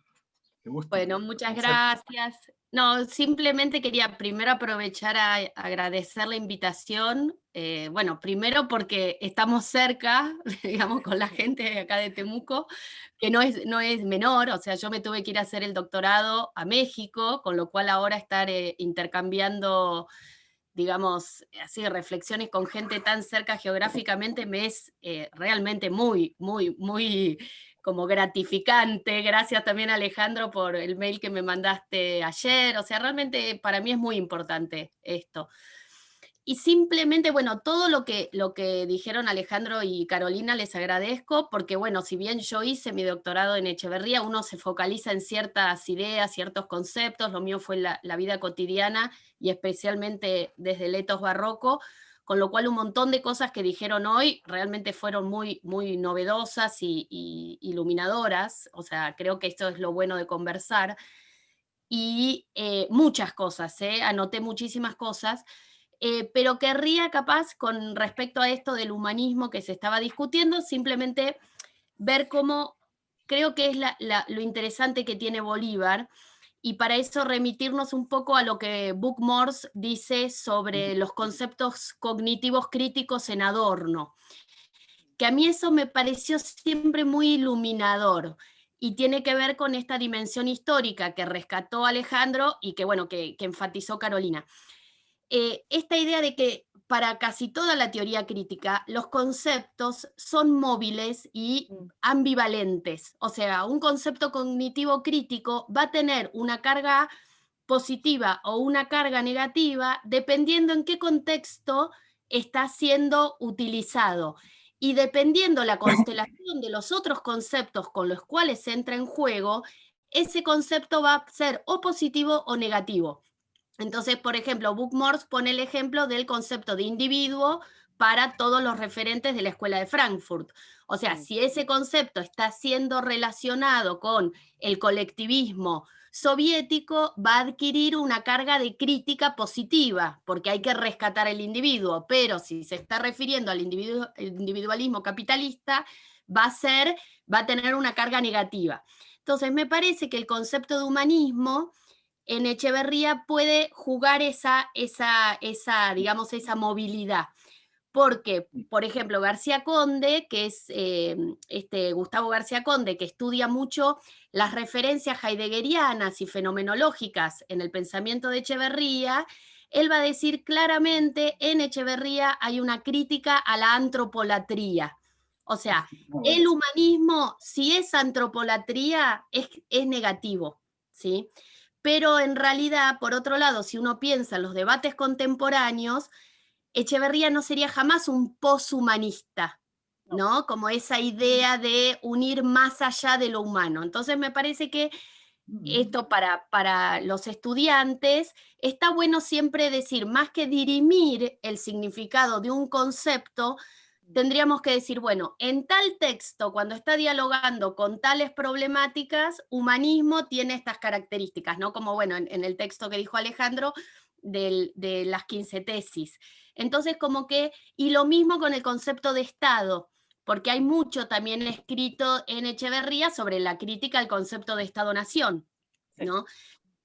Qué gusto. Bueno, muchas gracias. No, simplemente quería primero aprovechar a agradecer la invitación. Bueno, primero porque estamos cerca, digamos, con la gente de acá de Temuco, que no es menor, o sea, yo me tuve que ir a hacer el doctorado a México, con lo cual ahora estar intercambiando, digamos, así reflexiones con gente tan cerca geográficamente me es realmente muy, muy, muy como gratificante. Gracias también, Alejandro, por el mail que me mandaste ayer. O sea, realmente para mí es muy importante esto. Y simplemente, bueno, todo lo que dijeron Alejandro y Carolina les agradezco, porque bueno, si bien yo hice mi doctorado en Echeverría, uno se focaliza en ciertas ideas, ciertos conceptos, lo mío fue la vida cotidiana y especialmente desde el etos barroco, con lo cual un montón de cosas que dijeron hoy realmente fueron muy, muy novedosas y iluminadoras. O sea, creo que esto es lo bueno de conversar. Y muchas cosas, anoté muchísimas cosas. Pero querría capaz, con respecto a esto del humanismo que se estaba discutiendo, simplemente ver cómo creo que es lo interesante que tiene Bolívar, y para eso remitirnos un poco a lo que Buck-Morss dice sobre los conceptos cognitivos críticos en Adorno, que a mí eso me pareció siempre muy iluminador, y tiene que ver con esta dimensión histórica que rescató Alejandro y que, bueno, que enfatizó Carolina. Esta idea de que para casi toda la teoría crítica los conceptos son móviles y ambivalentes. O sea, un concepto cognitivo crítico va a tener una carga positiva o una carga negativa dependiendo en qué contexto está siendo utilizado. Y dependiendo la constelación de los otros conceptos con los cuales se entra en juego, ese concepto va a ser o positivo o negativo. Entonces, por ejemplo, Buck-Morss pone el ejemplo del concepto de individuo para todos los referentes de la Escuela de Frankfurt. O sea, si ese concepto está siendo relacionado con el colectivismo soviético, va a adquirir una carga de crítica positiva, porque hay que rescatar el individuo, pero si se está refiriendo al individualismo capitalista, va a tener una carga negativa. Entonces, me parece que el concepto de humanismo en Echeverría puede jugar digamos, esa movilidad. Porque, por ejemplo, García Conde, que es Gustavo García Conde, que estudia mucho las referencias heideggerianas y fenomenológicas en el pensamiento de Echeverría, él va a decir claramente, en Echeverría hay una crítica a la antropolatría. O sea, el humanismo, si es antropolatría, es negativo, ¿sí? Pero en realidad, por otro lado, si uno piensa en los debates contemporáneos, Echeverría no sería jamás un poshumanista, ¿no? Como esa idea de unir más allá de lo humano. Entonces me parece que esto para los estudiantes está bueno siempre decir, más que dirimir el significado de un concepto, tendríamos que decir, bueno, en tal texto, cuando está dialogando con tales problemáticas, humanismo tiene estas características, ¿no? Como, bueno, en el texto que dijo Alejandro, de las 15 tesis. Entonces, como que, y lo mismo con el concepto de Estado, porque hay mucho también escrito en Echeverría sobre la crítica al concepto de Estado-Nación, ¿no?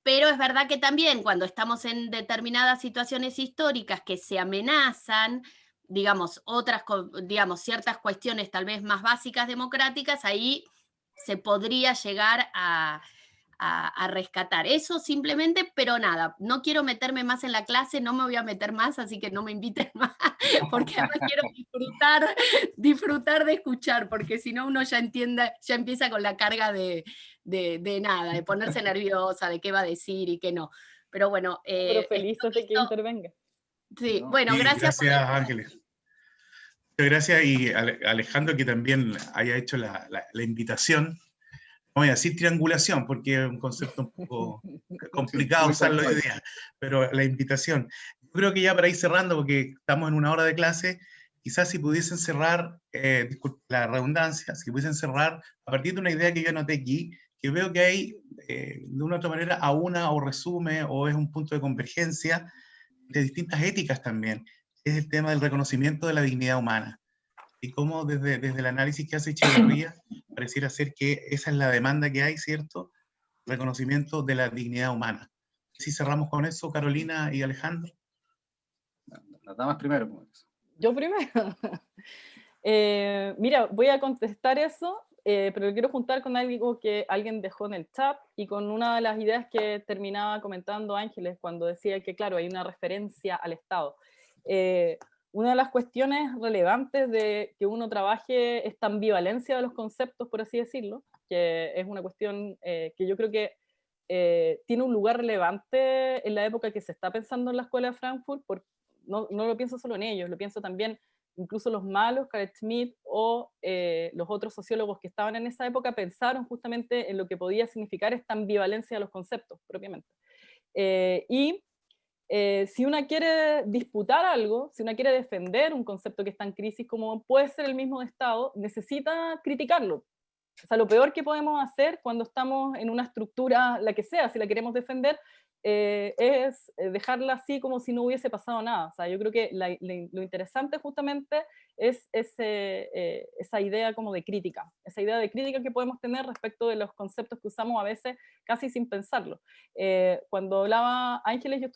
Pero es verdad que también cuando estamos en determinadas situaciones históricas que se amenazan, digamos, digamos, ciertas cuestiones tal vez más básicas democráticas, ahí se podría llegar a rescatar. Eso simplemente, pero nada, no quiero meterme más en la clase, no me voy a meter más, así que no me inviten más, porque además quiero disfrutar de escuchar, porque si no uno ya empieza con la carga de nada, de ponerse nerviosa, de qué va a decir y qué no. Pero bueno. Pero felices de que intervenga. Sí, bueno, gracias. Gracias, Ángeles. Muchas gracias, y Alejandro, que también haya hecho la invitación. No voy a decir triangulación, porque es un concepto un poco complicado usarlo hoy día, pero la invitación. Yo creo que ya para ir cerrando, porque estamos en una hora de clase, quizás si pudiesen cerrar, disculpe la redundancia, si pudiesen cerrar a partir de una idea que yo anoté aquí, que veo que hay, de una u otra manera, aúna o resume o es un punto de convergencia de distintas éticas también, es el tema del reconocimiento de la dignidad humana. Y cómo desde el análisis que hace Echeverría, pareciera ser que esa es la demanda que hay, ¿cierto? Reconocimiento de la dignidad humana. Si cerramos con eso, Carolina y Alejandro. Las damas primero. Pues. Yo primero. Mira, voy a contestar eso, pero quiero juntar con algo que alguien dejó en el chat y con una de las ideas que terminaba comentando Ángeles cuando decía que, claro, hay una referencia al Estado. Una de las cuestiones relevantes de que uno trabaje esta ambivalencia de los conceptos, por así decirlo, que es una cuestión que yo creo que tiene un lugar relevante en la época que se está pensando en la Escuela de Frankfurt. No lo pienso solo en ellos, lo pienso también incluso los malos, Carl Schmitt o los otros sociólogos que estaban en esa época pensaron justamente en lo que podía significar esta ambivalencia de los conceptos propiamente. Si una quiere disputar algo, si una quiere defender un concepto que está en crisis, como puede ser el mismo de Estado, necesita criticarlo. O sea, lo peor que podemos hacer cuando estamos en una estructura, la que sea, si la queremos defender, es dejarla así como si no hubiese pasado nada. O sea, yo creo que lo interesante justamente es esa idea como de crítica, esa idea de crítica que podemos tener respecto de los conceptos que usamos a veces casi sin pensarlo. Cuando hablaba Ángeles, yo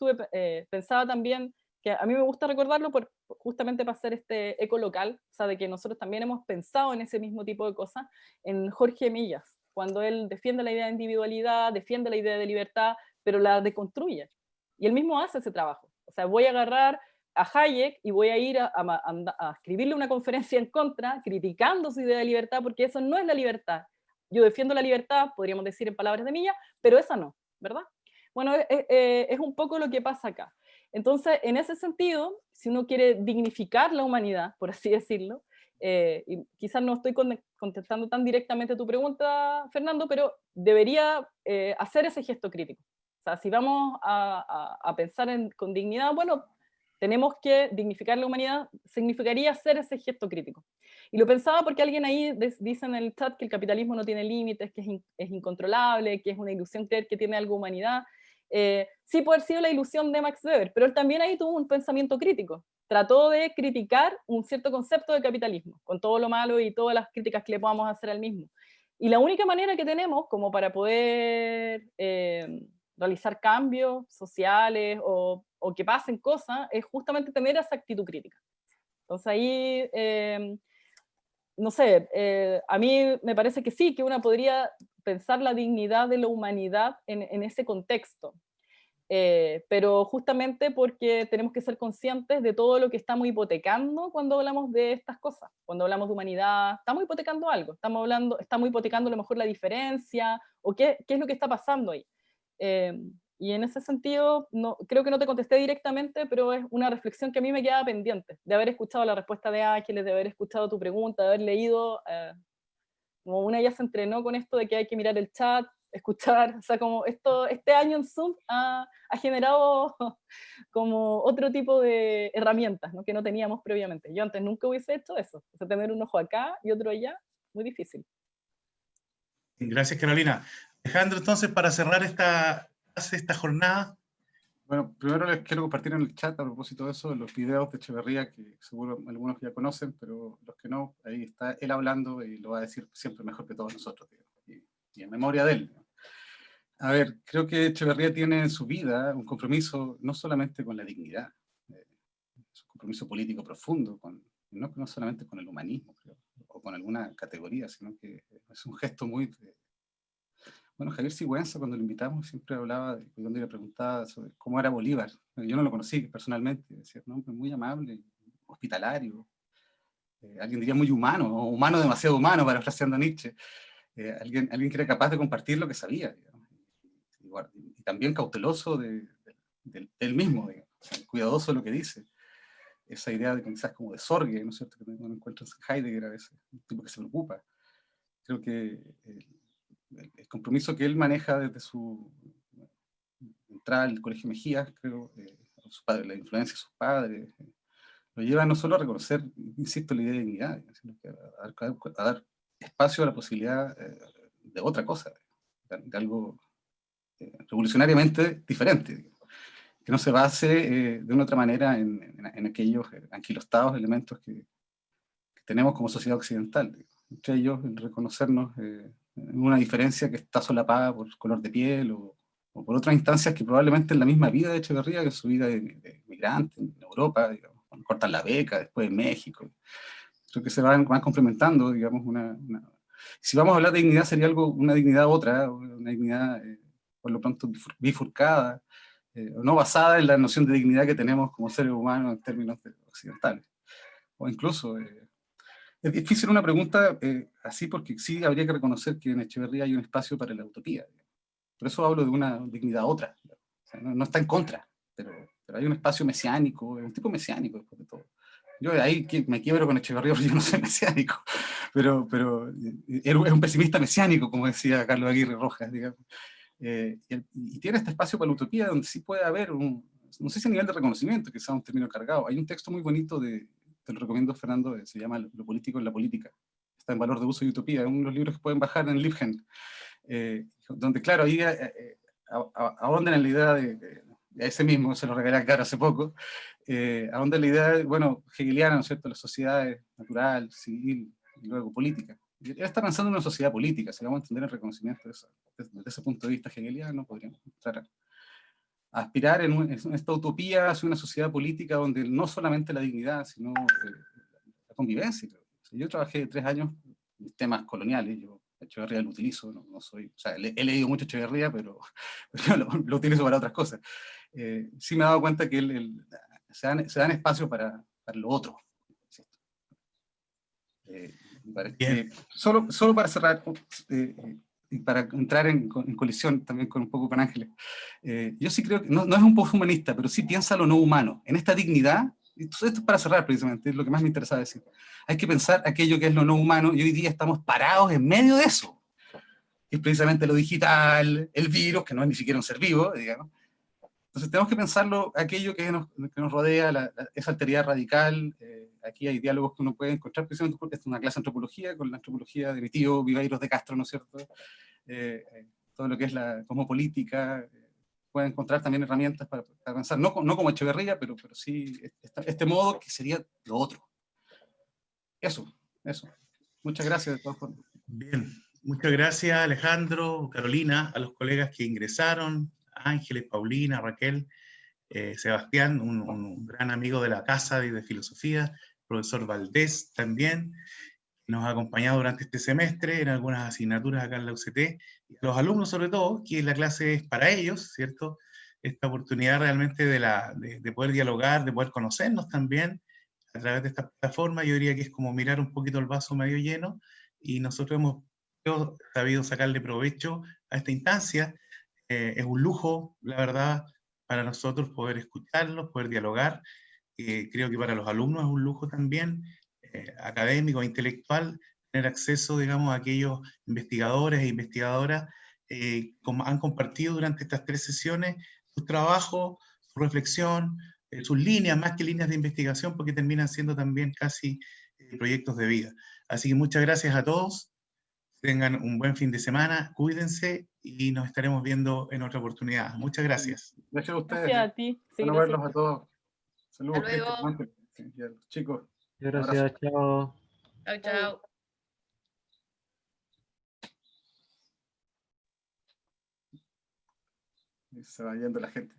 pensaba también que a mí me gusta recordarlo justamente para hacer este eco local, o sea, de que nosotros también hemos pensado en ese mismo tipo de cosas, en Jorge Millas, cuando él defiende la idea de individualidad, defiende la idea de libertad, pero la deconstruye. Y él mismo hace ese trabajo. O sea, voy a agarrar a Hayek y voy a ir a escribirle una conferencia en contra, criticando su idea de libertad, porque eso no es la libertad. Yo defiendo la libertad, podríamos decir en palabras de Millas, pero esa no, ¿verdad? Bueno, es un poco lo que pasa acá. Entonces, en ese sentido, si uno quiere dignificar la humanidad, por así decirlo, y quizás no estoy contestando tan directamente tu pregunta, Fernando, pero debería hacer ese gesto crítico. O sea, si vamos a pensar con dignidad, bueno, tenemos que dignificar la humanidad, significaría hacer ese gesto crítico. Y lo pensaba porque alguien ahí dice en el chat que el capitalismo no tiene límites, que es incontrolable, que es una ilusión creer que tiene algo humanidad. Sí puede haber sido la ilusión de Max Weber, pero él también ahí tuvo un pensamiento crítico. Trató de criticar un cierto concepto de capitalismo, con todo lo malo y todas las críticas que le podamos hacer al mismo. Y la única manera que tenemos como para poder realizar cambios sociales o que pasen cosas es justamente tener esa actitud crítica. Entonces ahí, no sé, a mí me parece que sí, que uno podría pensar la dignidad de la humanidad en ese contexto. Pero justamente porque tenemos que ser conscientes de todo lo que estamos hipotecando cuando hablamos de estas cosas. Cuando hablamos de humanidad, estamos hipotecando algo, estamos hipotecando a lo mejor la diferencia, o qué es lo que está pasando ahí. Y en ese sentido, creo que no te contesté directamente, pero es una reflexión que a mí me quedaba pendiente, de haber escuchado la respuesta de Ángeles, de haber escuchado tu pregunta, de haber leído, como una ya se entrenó con esto de que hay que mirar el chat, escuchar, o sea, como este año en Zoom ha generado como otro tipo de herramientas, ¿no? Que no teníamos previamente. Yo antes nunca hubiese hecho eso, o sea, tener un ojo acá y otro allá, muy difícil. Gracias, Carolina. Alejandro, entonces, para cerrar esta jornada. Bueno, primero les quiero compartir en el chat, a propósito de eso, los videos de Echeverría, que seguro algunos ya conocen, pero los que no, ahí está él hablando y lo va a decir siempre mejor que todos nosotros, y en memoria de él. A ver, creo que Echeverría tiene en su vida un compromiso no solamente con la dignidad, es un compromiso político profundo, no solamente con el humanismo, creo, o con alguna categoría, sino que es un gesto muy... Bueno, Javier Sigüenza, cuando lo invitamos, siempre hablaba, cuando le preguntaba sobre cómo era Bolívar. Yo no lo conocí personalmente, decía, no, muy amable, hospitalario, alguien diría muy humano, o humano demasiado humano, parafraseando a Nietzsche. Alguien que era capaz de compartir lo que sabía, digamos, y también cauteloso de él mismo, digamos, cuidadoso de lo que dice. Esa idea de quizás como de Sorge, ¿no es cierto?, que no encuentras en Heidegger a veces, un tipo que se preocupa. Creo que el compromiso que él maneja desde su entrada al Colegio Mejías, creo, su padre, la influencia de sus padres, lo lleva no solo a reconocer, insisto, la idea de dignidad, sino que a dar espacio a la posibilidad de otra cosa. de algo revolucionariamente diferente, que no se base de una otra manera en aquellos anquilostados elementos que tenemos como sociedad occidental. Entre ellos, el reconocernos en una diferencia que está solapada por color de piel o por otras instancias que probablemente en la misma vida de Echeverría, que es su vida de migrante en Europa, digamos, cuando cortan la beca, después en México. Creo que se van complementando, digamos, si vamos a hablar de dignidad, sería una dignidad otra, una dignidad por lo pronto bifurcada, no basada en la noción de dignidad que tenemos como seres humanos en términos occidentales. O incluso, es difícil una pregunta así porque sí habría que reconocer que en Echeverría hay un espacio para la utopía. Por eso hablo de una dignidad otra. O sea, no está en contra, pero hay un espacio mesiánico, un tipo mesiánico después de todo. Yo de ahí me quiebro con Echeverría porque yo no soy mesiánico, pero es un pesimista mesiánico, como decía Carlos Aguirre Rojas, digamos. Y tiene este espacio para la utopía donde sí puede haber no sé si a nivel de reconocimiento, que sea un término cargado. Hay un texto muy bonito te lo recomiendo, Fernando, se llama Lo político en la política. Está en Valor de Uso y Utopía, es uno de los libros que pueden bajar en Libgen, donde claro, ahí ahondan en la idea de ese mismo, se lo regalé a Caro hace poco, ahonda en la idea, bueno, hegeliana, ¿no es cierto?, las sociedades natural, civil, y luego política. Él está pensando en una sociedad política, si vamos a entender el reconocimiento de eso, desde ese punto de vista hegeliano, podríamos entrar a aspirar en esta utopía hacia una sociedad política donde no solamente la dignidad, sino la convivencia. Yo trabajé 3 años en temas coloniales, yo Echeverría lo utilizo, no soy, o sea, he leído mucho Echeverría, pero yo lo utilizo para otras cosas. Sí me he dado cuenta que se dan espacios para lo otro. Solo para cerrar, y para entrar en colisión también un poco con Ángeles, yo sí creo que no es un poshumanista, pero sí piensa lo no humano, en esta dignidad. Esto es para cerrar precisamente, es lo que más me interesaba decir. Hay que pensar aquello que es lo no humano, y hoy día estamos parados en medio de eso. Es precisamente lo digital, el virus, que no es ni siquiera un ser vivo, digamos. Entonces tenemos que pensarlo, aquello que nos rodea, esa alteridad radical. Aquí hay diálogos que uno puede encontrar, precisamente porque esta es una clase de antropología, con la antropología de mi tío Viveiros de Castro, ¿no es cierto? Todo lo que es la cosmopolítica, puede encontrar también herramientas para pensar, no como Echeverría, pero sí este modo que sería lo otro. Eso. Muchas gracias de todas formas. Bien, muchas gracias Alejandro, Carolina, a los colegas que ingresaron, Ángeles, Paulina, Raquel, Sebastián, un gran amigo de la casa y de filosofía, profesor Valdés también, nos ha acompañado durante este semestre en algunas asignaturas acá en la UCT, y a los alumnos sobre todo, que la clase es para ellos, ¿cierto? Esta oportunidad realmente de poder dialogar, de poder conocernos también a través de esta plataforma, yo diría que es como mirar un poquito el vaso medio lleno, y nosotros hemos sabido sacarle provecho a esta instancia. Es un lujo, la verdad, para nosotros poder escucharlos, poder dialogar. Creo que para los alumnos es un lujo también, académico, intelectual, tener acceso, digamos, a aquellos investigadores e investigadoras como han compartido durante estas 3 sesiones sus trabajos, su reflexión, sus líneas, más que líneas de investigación, porque terminan siendo también casi proyectos de vida. Así que muchas gracias a todos, tengan un buen fin de semana, cuídense y nos estaremos viendo en otra oportunidad. Muchas gracias. Gracias a ustedes. Gracias a ti. Sí, Bueno gracias. verlos a todos. Saludos, Hasta luego. Cristian, chicos. Gracias, chao. Chao, chao. Se va yendo la gente.